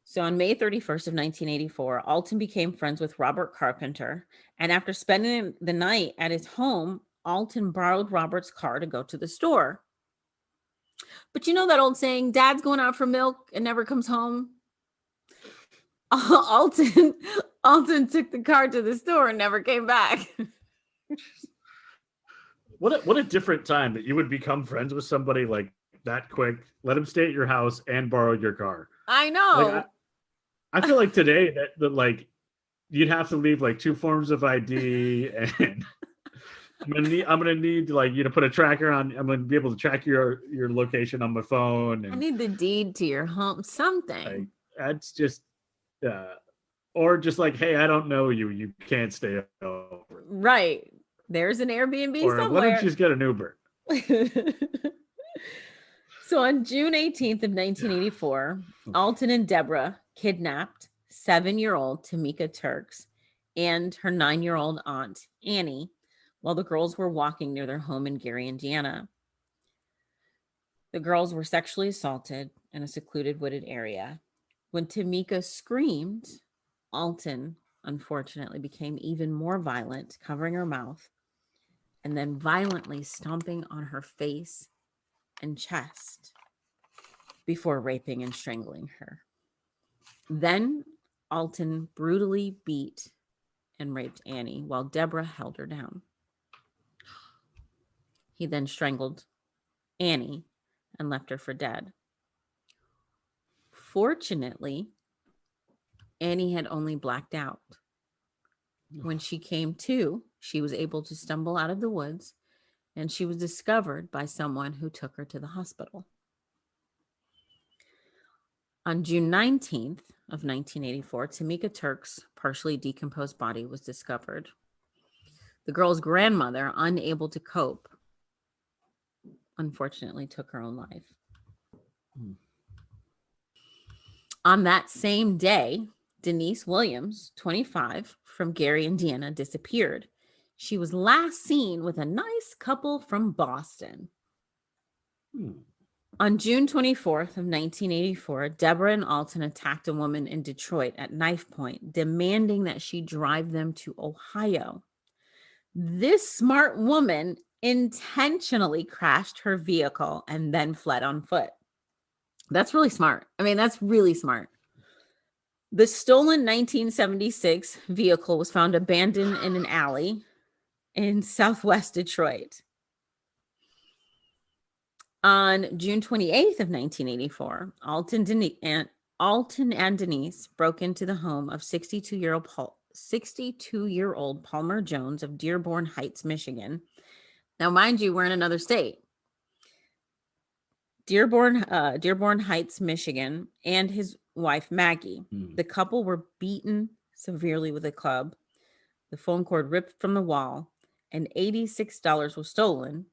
So on May 31st of 1984, Alton became friends with Robert Carpenter. And after spending the night at his home, Alton borrowed Robert's car to go to the store. But you know that old saying, Dad's going out for milk and never comes home? Alton took the car to the store and never came back. What a different time that you would become friends with somebody like that quick, let him stay at your house and borrow your car. I know. Like, I feel like today that like you'd have to leave like 2 forms of ID, and I'm gonna need like you to put a tracker on. I'm gonna be able to track your location on my phone. And I need the deed to your home, something. like, that's just, or just like, hey, I don't know you. You can't stay over. Right. There's an Airbnb Or somewhere. why don't you just get an Uber? So on June 18th of 1984, Alton and Deborah kidnapped 7-year-old Tamika Turks and her 9-year-old aunt, Annie, while the girls were walking near their home in Gary, Indiana. The girls were sexually assaulted in a secluded wooded area. When Tamika screamed, Alton unfortunately became even more violent, covering her mouth and then violently stomping on her face and chest before raping and strangling her. Then Alton brutally beat and raped Annie while Deborah held her down. He then strangled Annie and left her for dead. Fortunately, Annie had only blacked out. When she came to, she was able to stumble out of the woods, and she was discovered by someone who took her to the hospital. On June 19th of 1984, Tamika Turk's partially decomposed body was discovered. The girl's grandmother, unable to cope, unfortunately took her own life. On that same day, Denise Williams, 25, from Gary, Indiana, disappeared. She was last seen with a nice couple from Boston. On June 24th of 1984, Deborah and Alton attacked a woman in Detroit at knife point, demanding that she drive them to Ohio. This smart woman intentionally crashed her vehicle and then fled on foot. That's really smart. I mean, that's really smart. The stolen 1976 vehicle was found abandoned in an alley in Southwest Detroit. On June 28th of 1984, Alton and Denise broke into the home of 62-year-old Palmer Jones of Dearborn Heights, Michigan. Now, mind you, we're in another state. Dearborn Heights, Michigan, and his wife, Maggie. The couple were beaten severely with a club. The phone cord ripped from the wall, and $86 was stolen,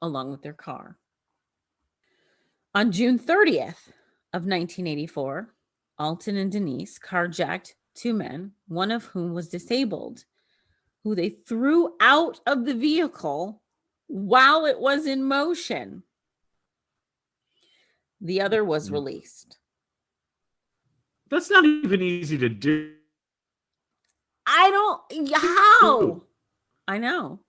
along with their car. On June 30th of 1984, Alton and Denise carjacked 2 men, one of whom was disabled, who they threw out of the vehicle while it was in motion. The other was released. That's not even easy to do. How? I know.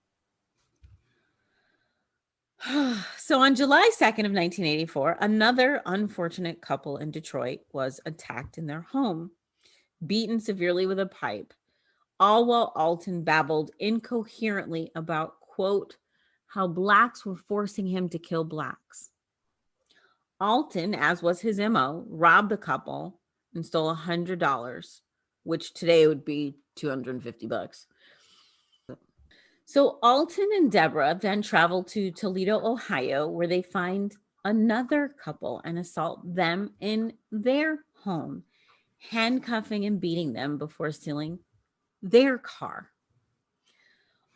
So on July 2nd of 1984, another unfortunate couple in Detroit was attacked in their home, beaten severely with a pipe, all while Alton babbled incoherently about, quote, how blacks were forcing him to kill blacks. Alton, as was his MO, robbed the couple and stole $100, which today would be $250. So Alton and Deborah then travel to Toledo, Ohio, where they find another couple and assault them in their home, handcuffing and beating them before stealing their car.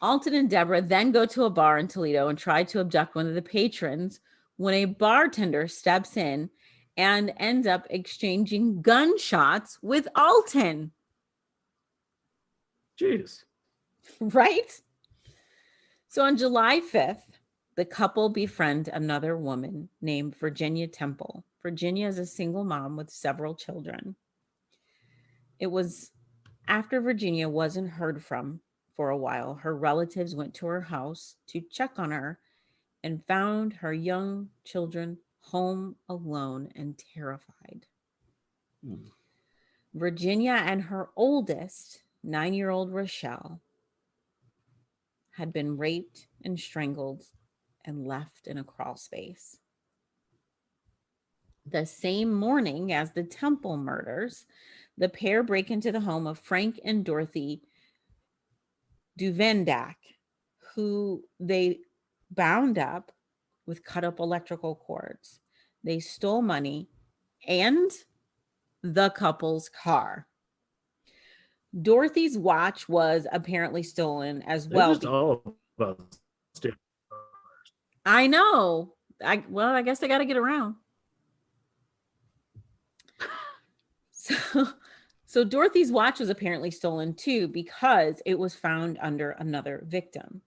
Alton and Deborah then go to a bar in Toledo and try to abduct one of the patrons when a bartender steps in and ends up exchanging gunshots with Alton. Jeez. Right? So on July 5th, the couple befriend another woman named Virginia Temple. Virginia is a single mom with several children. It was after Virginia wasn't heard from for a while. Her relatives went to her house to check on her and found her young children home alone and terrified. Virginia and her oldest, 9-year-old Rochelle, had been raped and strangled and left in a crawl space. The same morning as the Temple murders, the pair break into the home of Frank and Dorothy Duvendak, who they bound up with cut up electrical cords. They stole money and the couple's car. Dorothy's watch was apparently stolen as well. Just all about I know. I guess they got to get around. So Dorothy's watch was apparently stolen too because it was found under another victim.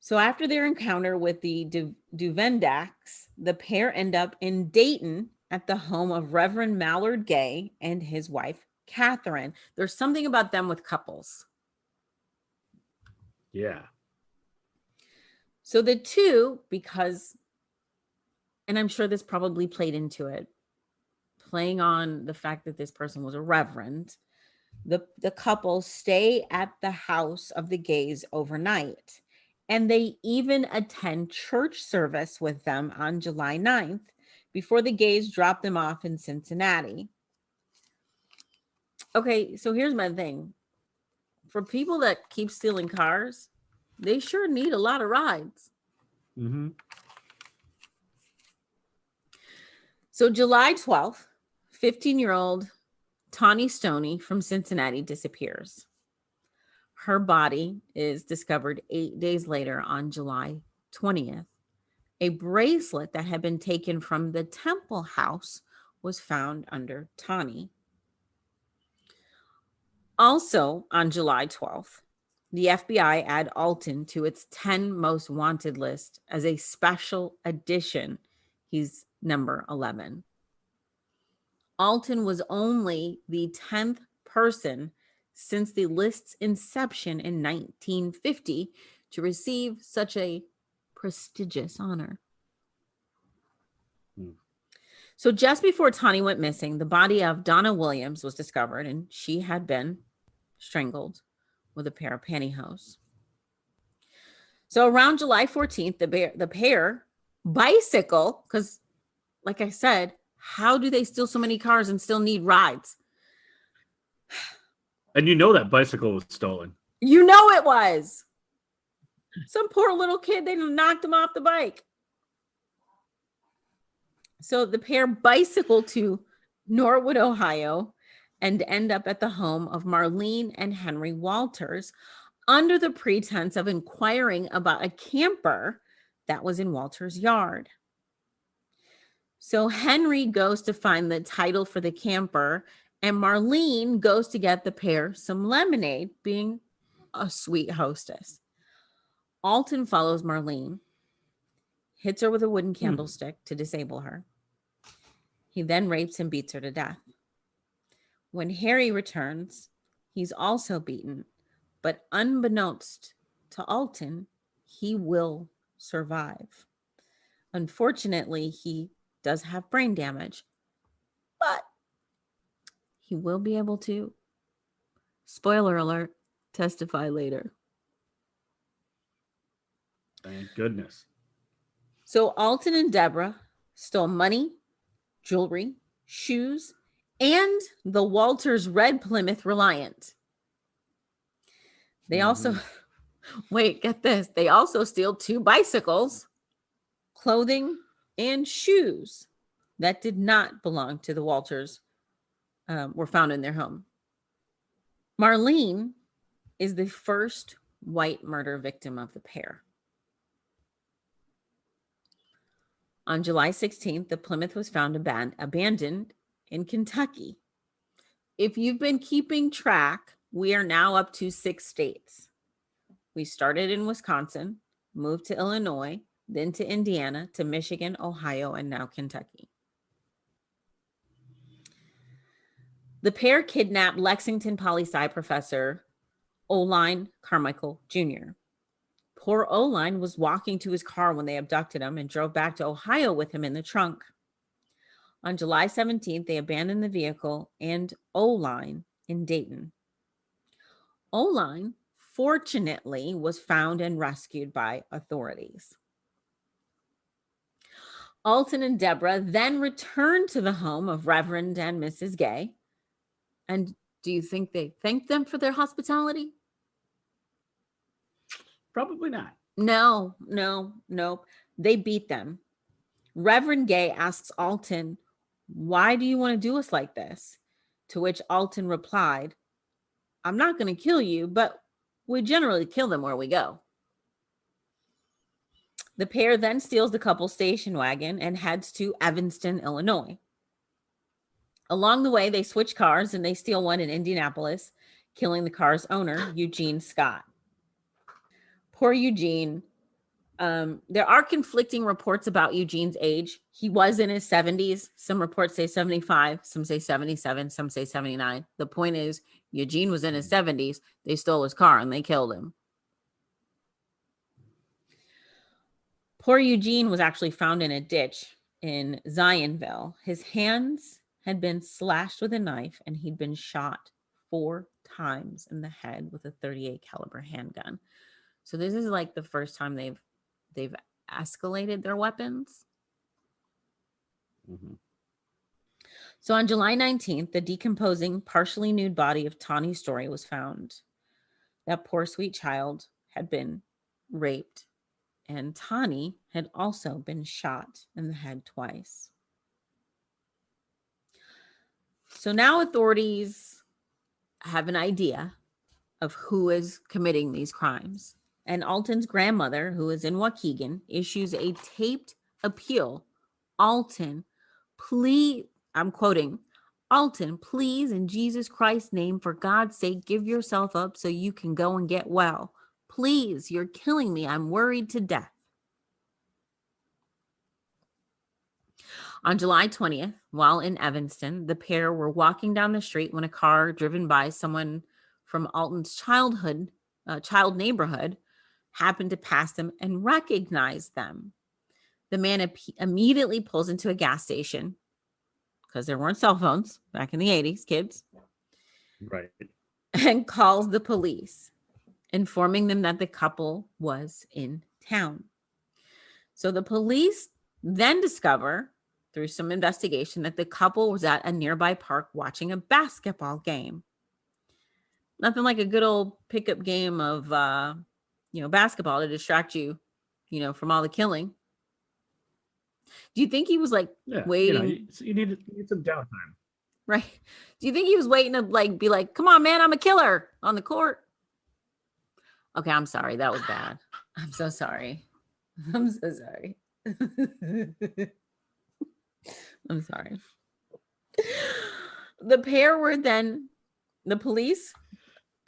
So after their encounter with the Duvendaks, the pair end up in Dayton at the home of Reverend Mallard Gay and his wife, Catherine. There's something about them with couples. Yeah. So the two, because, and I'm sure this probably played into it, playing on the fact that this person was a reverend, the couple stay at the house of the Gays overnight. And they even attend church service with them on July 9th before the Gays drop them off in Cincinnati. Okay, so here's my thing. For people that keep stealing cars, they sure need a lot of rides. Mm-hmm. So July 12th, 15-year-old Tawny Stoney from Cincinnati disappears. Her body is discovered 8 days later on July 20th. A bracelet that had been taken from the Temple house was found under Tawny. Also on July 12th, the FBI add Alton to its 10 most wanted list as a special edition. He's number 11. Alton was only the 10th person since the list's inception in 1950 to receive such a prestigious honor. So just before Tawny went missing, the body of Donna Williams was discovered, and she had been strangled with a pair of pantyhose. So around July 14th, the pair bicycle, because like I said, how do they steal so many cars and still need rides? And you know that bicycle was stolen. You know it was. Some poor little kid, they knocked him off the bike. So the pair bicycle to Norwood, Ohio, and end up at the home of Marlene and Henry Walters under the pretense of inquiring about a camper that was in Walters' yard. So Henry goes to find the title for the camper, and Marlene goes to get the pair some lemonade, being a sweet hostess. Alton follows Marlene, hits her with a wooden candlestick to disable her. He then rapes and beats her to death. When Harry returns, he's also beaten, but unbeknownst to Alton, he will survive. Unfortunately, he does have brain damage, but he will be able to, spoiler alert, testify later. Thank goodness. So Alton and Deborah stole money, jewelry, shoes, and the Walters Red Plymouth Reliant. They also, wait, get this. They also steal 2 bicycles, clothing, and shoes that did not belong to the Walters, were found in their home. Marlene is the first white murder victim of the pair. On July 16th, the Plymouth was found abandoned in Kentucky. If you've been keeping track, we are now up to 6 states. We started in Wisconsin, moved to Illinois, then to Indiana, to Michigan, Ohio, and now Kentucky. The pair kidnapped Lexington poli-sci professor Oline Carmichael Jr. Poor Oline was walking to his car when they abducted him and drove back to Ohio with him in the trunk. On July 17th, they abandoned the vehicle and Oline in Dayton. Oline, fortunately, was found and rescued by authorities. Alton and Deborah then returned to the home of Reverend and Mrs. Gay. And do you think they thanked them for their hospitality? Probably not. No. They beat them. Reverend Gay asks Alton, "Why do you want to do us like this?" To which Alton replied, "I'm not going to kill you, but we generally kill them where we go." The pair then steals the couple's station wagon and heads to Evanston, Illinois. Along the way, they switch cars and they steal one in Indianapolis, killing the car's owner, Eugene Scott. Poor Eugene. There are conflicting reports about Eugene's age. He was in his 70s. Some reports say 75, some say 77, some say 79. The point is, Eugene was in his 70s. They stole his car and they killed him. Poor Eugene was actually found in a ditch in Zionville. His hands had been slashed with a knife and he'd been shot 4 times in the head with a .38 caliber handgun. So this is like the first time they've escalated their weapons. Mm-hmm. So on July 19th, the decomposing, partially nude body of Tawny Story was found. That poor sweet child had been raped, and Tawny had also been shot in the head twice. So now authorities have an idea of who is committing these crimes. And Alton's grandmother, who is in Waukegan, issues a taped appeal. "Alton, please," I'm quoting, "Alton, please, in Jesus Christ's name, for God's sake, give yourself up so you can go and get well. Please, you're killing me. I'm worried to death." On July 20th, while in Evanston, the pair were walking down the street when a car driven by someone from Alton's child neighborhood happened to pass them and recognized them. The man immediately pulls into a gas station because there weren't cell phones back in the 80s, kids. Right. And calls the police, informing them that the couple was in town. So the police then discover, through some investigation, that the couple was at a nearby park watching a basketball game. Nothing like a good old pickup game of, basketball to distract you, from all the killing. Do you think he was waiting? You need some downtime. Right. Do you think he was waiting to be like, "Come on, man, I'm a killer" on the court? Okay, I'm sorry. That was bad. I'm so sorry. I'm so sorry. I'm sorry. The police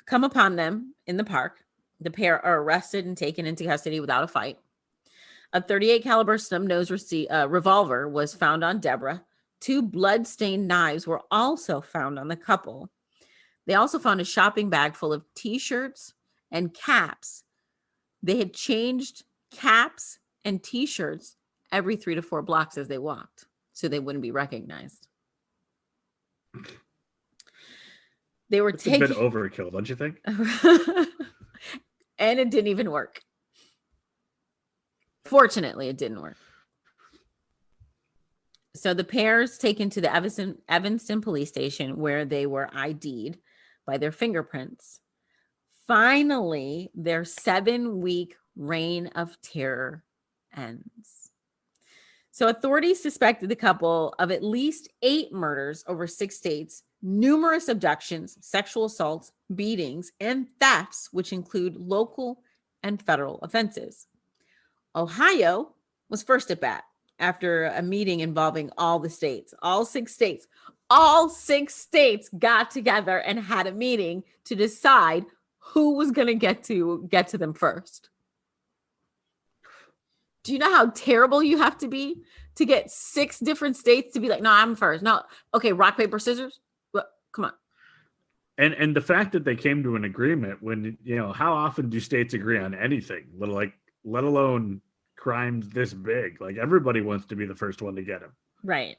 come upon them in the park. The pair are arrested and taken into custody without a fight. A .38 caliber snub-nose revolver was found on Deborah. 2 blood-stained knives were also found on the couple. They also found a shopping bag full of T-shirts and caps. They had changed caps and T-shirts every 3 to 4 blocks as they walked, so they wouldn't be recognized. They were taken. It's a bit overkill, don't you think? And it didn't even work. Fortunately, it didn't work. So the pair's taken to the Evanston police station, where they were ID'd by their fingerprints. Finally, their 7-week reign of terror ends. So authorities suspected the couple of at least 8 murders over 6 states, numerous abductions, sexual assaults, beatings, and thefts, which include local and federal offenses. Ohio was first at bat after a meeting involving all the states, all 6 states. All 6 states got together and had a meeting to decide who was going to get to them first. Do you know how terrible you have to be to get 6 different states to be like, "No, I'm first"? No. Okay, rock, paper, scissors. Come on. And the fact that they came to an agreement when, how often do states agree on anything, let alone crimes this big? Like, everybody wants to be the first one to get him. Right.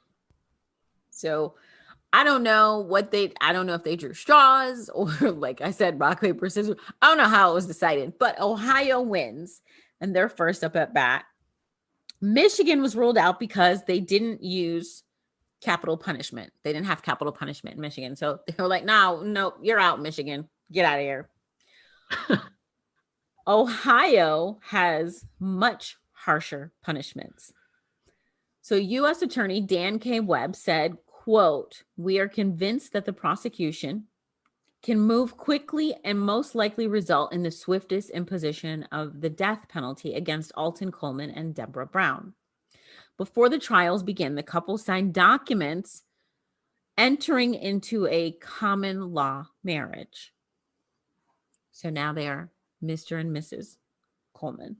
So I don't know if they drew straws or, like I said, rock, paper, scissors. I don't know how it was decided, but Ohio wins and they're first up at bat. Michigan was ruled out because they didn't use capital punishment. They didn't have capital punishment in Michigan. So they were like, no, you're out, Michigan. Get out of here. Ohio has much harsher punishments. So U.S. Attorney Dan K. Webb said, quote, "We are convinced that the prosecution can move quickly and most likely result in the swiftest imposition of the death penalty against Alton Coleman and Deborah Brown. Before the trials begin, the couple signed documents entering into a common law marriage." So now they are Mr. and Mrs. Coleman.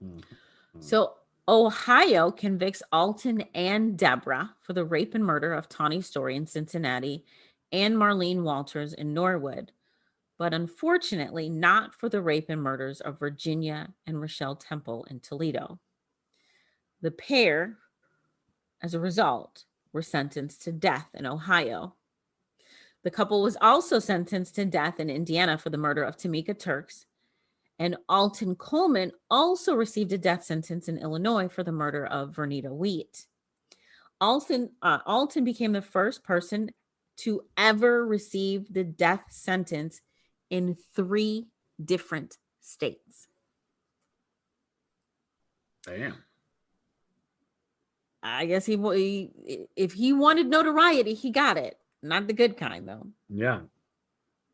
Mm-hmm. So Ohio convicts Alton and Deborah for the rape and murder of Tawny Story in Cincinnati and Marlene Walters in Norwood, but unfortunately not for the rape and murders of Virginia and Rochelle Temple in Toledo. The pair, as a result, were sentenced to death in Ohio. The couple was also sentenced to death in Indiana for the murder of Tamika Turks, and Alton Coleman also received a death sentence in Illinois for the murder of Vernita Wheat. Alton became the first person to ever receive the death sentence in 3 different states. Damn. I guess if he wanted notoriety, he got it. Not the good kind, though. Yeah.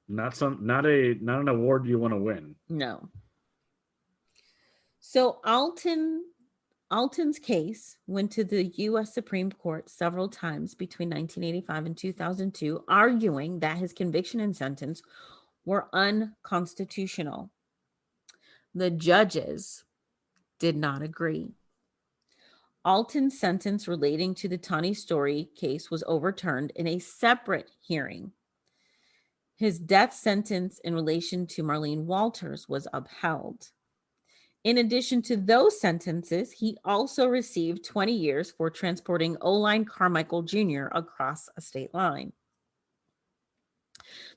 Not an award you want to win. No. So Alton's case went to the U.S. Supreme Court several times between 1985 and 2002, arguing that his conviction and sentence were unconstitutional. The judges did not agree. Alton's sentence relating to the Tawny Story case was overturned in a separate hearing. His death sentence in relation to Marlene Walters was upheld. In addition to those sentences, he also received 20 years for transporting Oline Carmichael Jr. across a state line.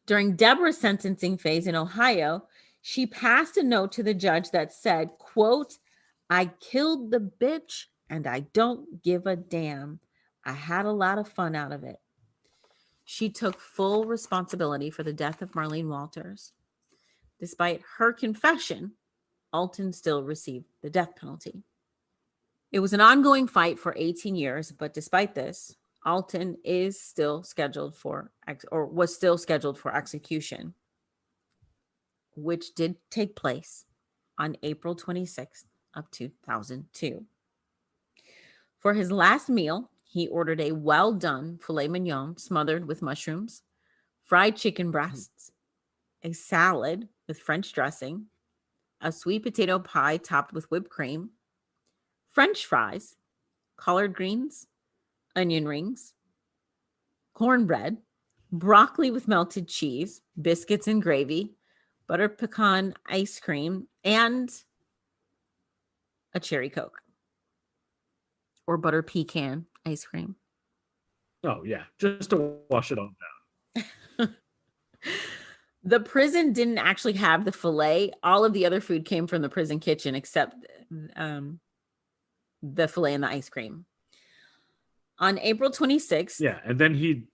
During Deborah's sentencing phase in Ohio, she passed a note to the judge that said, quote, "I killed the bitch and I don't give a damn. I had a lot of fun out of it." She took full responsibility for the death of Marlene Walters. Despite her confession, Alton still received the death penalty. It was an ongoing fight for 18 years, but despite this, Alton was still scheduled for execution, which did take place on April 26th of 2002. For his last meal, he ordered a well-done filet mignon smothered with mushrooms, fried chicken breasts, a salad with French dressing, a sweet potato pie topped with whipped cream, French fries, collard greens, onion rings, cornbread, broccoli with melted cheese, biscuits and gravy, butter pecan ice cream, and a cherry Coke. Or butter pecan ice cream. Oh, yeah. Just to wash it all down. The prison didn't actually have the filet. All of the other food came from the prison kitchen except the filet and the ice cream. On April 26th. Yeah, and then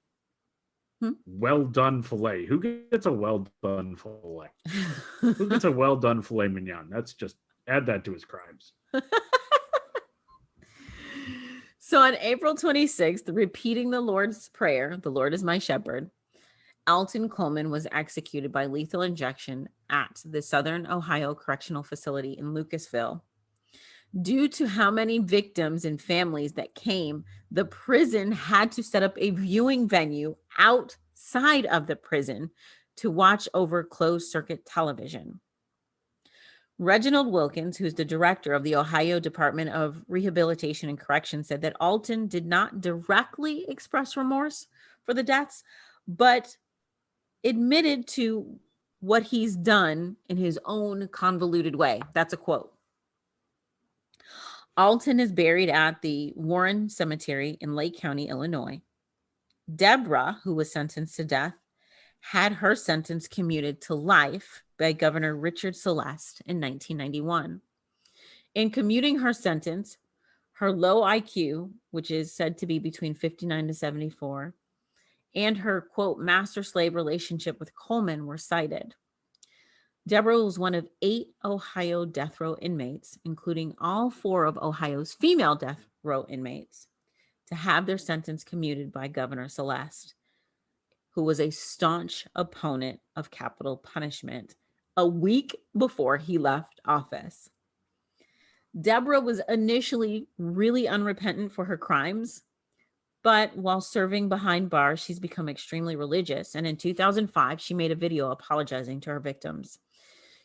well done filet. Who gets a well done filet? Who gets a well done filet mignon? That's just add that to his crimes. So on April 26th, repeating the Lord's Prayer, "The Lord is my shepherd," Alton Coleman was executed by lethal injection at the Southern Ohio Correctional Facility in Lucasville. Due to how many victims and families that came, the prison had to set up a viewing venue outside of the prison to watch over closed circuit television. Reginald Wilkins, who's the director of the Ohio Department of Rehabilitation and Correction, said that Alton did not directly express remorse for the deaths, but admitted to what he's done in his own convoluted way. That's a quote. Alton is buried at the Warren Cemetery in Lake County, Illinois. Deborah, who was sentenced to death, had her sentence commuted to life by Governor Richard Celeste in 1991. In commuting her sentence, her low IQ, which is said to be between 59 to 74, and her, quote, master-slave relationship with Coleman were cited. Deborah was one of 8 Ohio death row inmates, including all 4 of Ohio's female death row inmates, to have their sentence commuted by Governor Celeste, who was a staunch opponent of capital punishment, a week before he left office. Deborah was initially really unrepentant for her crimes, but while serving behind bars, she's become extremely religious. And in 2005, she made a video apologizing to her victims.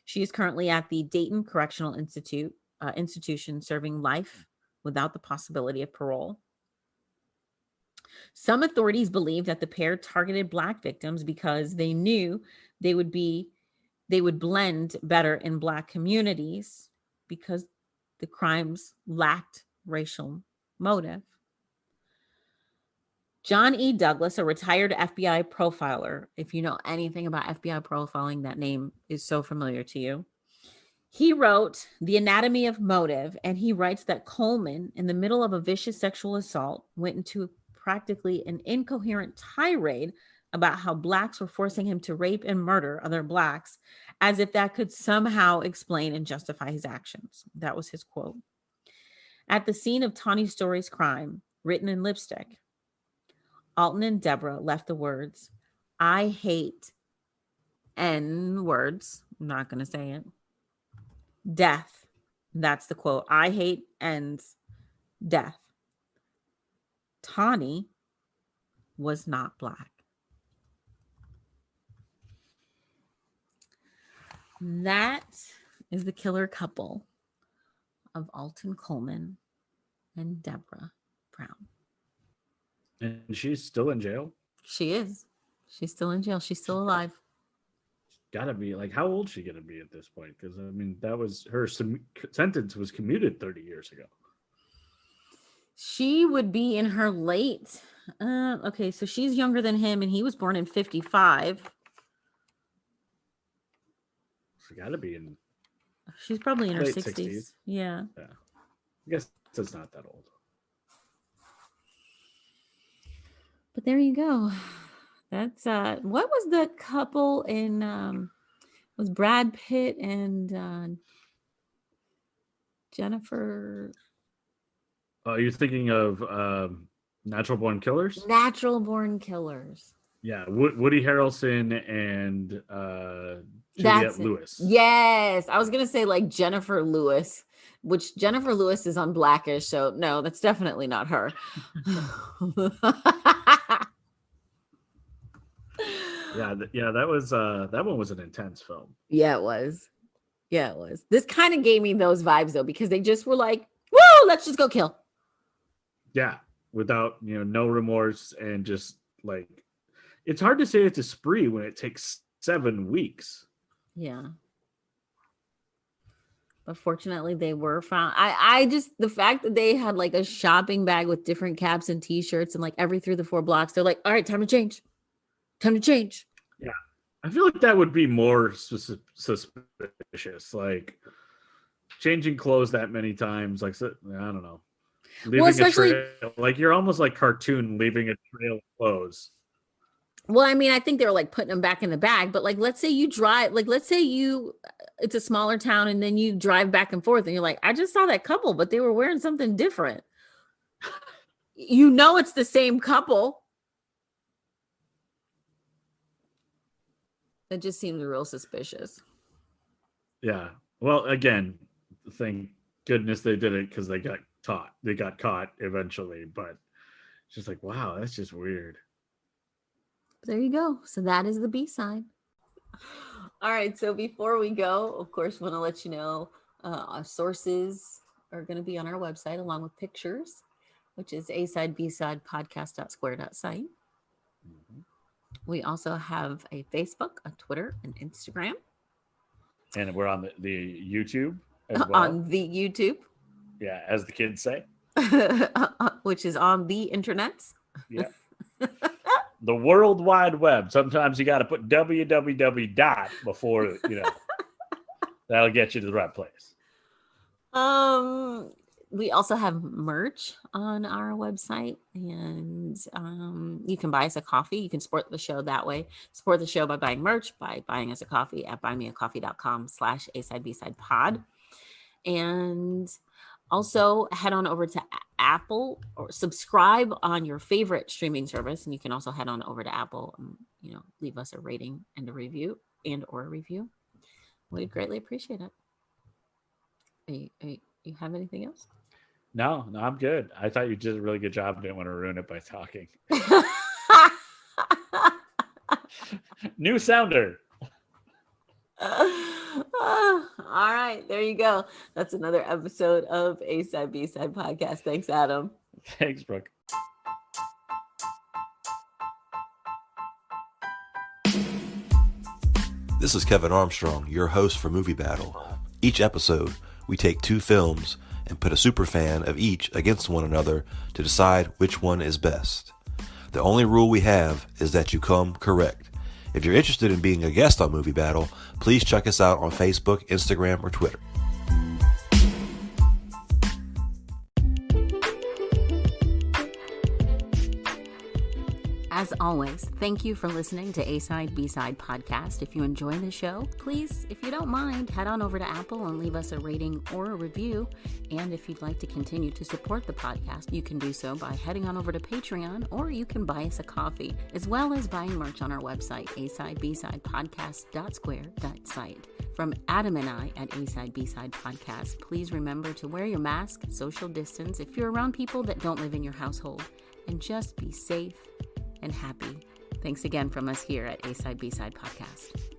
She is currently at the Dayton Correctional Institution serving life without the possibility of parole. Some authorities believe that the pair targeted Black victims because they knew they would blend better in Black communities because the crimes lacked racial motive. John E. Douglas, a retired FBI profiler, if you know anything about FBI profiling, that name is so familiar to you. He wrote The Anatomy of Motive, and he writes that Coleman, in the middle of a vicious sexual assault, went into practically an incoherent tirade about how Blacks were forcing him to rape and murder other Blacks, as if that could somehow explain and justify his actions. That was his quote. At the scene of Tawny Story's crime, written in lipstick, Alton and Deborah left the words, "I hate N words." I'm not going to say it. Death. That's the quote. "I hate ends death." Tawny was not Black. That is the killer couple of Alton Coleman and Deborah Brown. And she's still in jail? She is. She's still in jail. She's still alive. Gotta be, like, how old is she gonna be at this point? Because I mean, that was her sentence was commuted 30 years ago. She would be in her late. Okay, so she's younger than him, and he was born in 55. She gotta be in. She's probably in her late 60s. Yeah. I guess it's not that old. But there you go. That's what was the couple in was Brad Pitt and Jennifer? Oh, you're thinking of Natural Born Killers? Natural Born Killers. Yeah, Woody Harrelson and Juliette Lewis. Yes, I was gonna say like Jennifer Lewis, which Jennifer Lewis is on Blackish, so no, that's definitely not her. That one was an intense film. Yeah, it was. This kind of gave me those vibes though, because they just were like, "Woo, let's just go kill." Yeah, without no remorse, and just like, it's hard to say it's a spree when it takes 7 weeks. Yeah. But fortunately they were found. I just, the fact that they had like a shopping bag with different caps and t-shirts and like every 3 to 4 blocks, they're like, "All right, time to change. Yeah. I feel like that would be more suspicious. Like changing clothes that many times. Like, I don't know. Leaving especially, a trail. Like you're almost like cartoon leaving a trail of clothes. Well, I mean, I think they were like putting them back in the bag, but like, let's say it's a smaller town and then you drive back and forth and you're like, "I just saw that couple, but they were wearing something different." It's the same couple. It just seems real suspicious. Yeah. Well, again, thank goodness they did it because they got caught eventually, but it's just like, wow, that's just weird. There you go. So that is the B-side. All right. So before we go, of course, want to let you know our sources are going to be on our website along with pictures, which is A-side, B-side, podcast.square.site. We also have a Facebook, a Twitter, and Instagram. And we're on the YouTube as well. On the YouTube. Yeah, as the kids say. Which is on the internets. Yeah. The World Wide Web. Sometimes you got to put www dot before, that'll get you to the right place. We also have merch on our website, and you can buy us a coffee. You can support the show that way. Support the show by buying merch, by buying us a coffee at buymeacoffee.com/A-side-B-side-pod. And also head on over to Apple or subscribe on your favorite streaming service. And you can also head on over to Apple and, leave us a rating and a review or a review. We'd greatly appreciate it. You have anything else? No, I'm good. I thought you did a really good job. I didn't want to ruin it by talking. New sounder. All right, there you go. That's another episode of A-Side B-Side Podcast. Thanks, Adam. Thanks, Brooke. This is Kevin Armstrong, your host for Movie Battle. Each episode, we take two films and put a superfan of each against one another to decide which one is best. The only rule we have is that you come correct. If you're interested in being a guest on Movie Battle, please check us out on Facebook, Instagram, or Twitter. As always, thank you for listening to A-Side B-Side Podcast. If you enjoy the show, please, if you don't mind, head on over to Apple and leave us a rating or a review. And if you'd like to continue to support the podcast, you can do so by heading on over to Patreon, or you can buy us a coffee, as well as buying merch on our website, A-side-B-side-podcast.square.site. From Adam and I at A-Side B-Side Podcast, please remember to wear your mask, social distance if you're around people that don't live in your household, and just be safe and happy. Thanks again from us here at A-Side B-Side Podcast.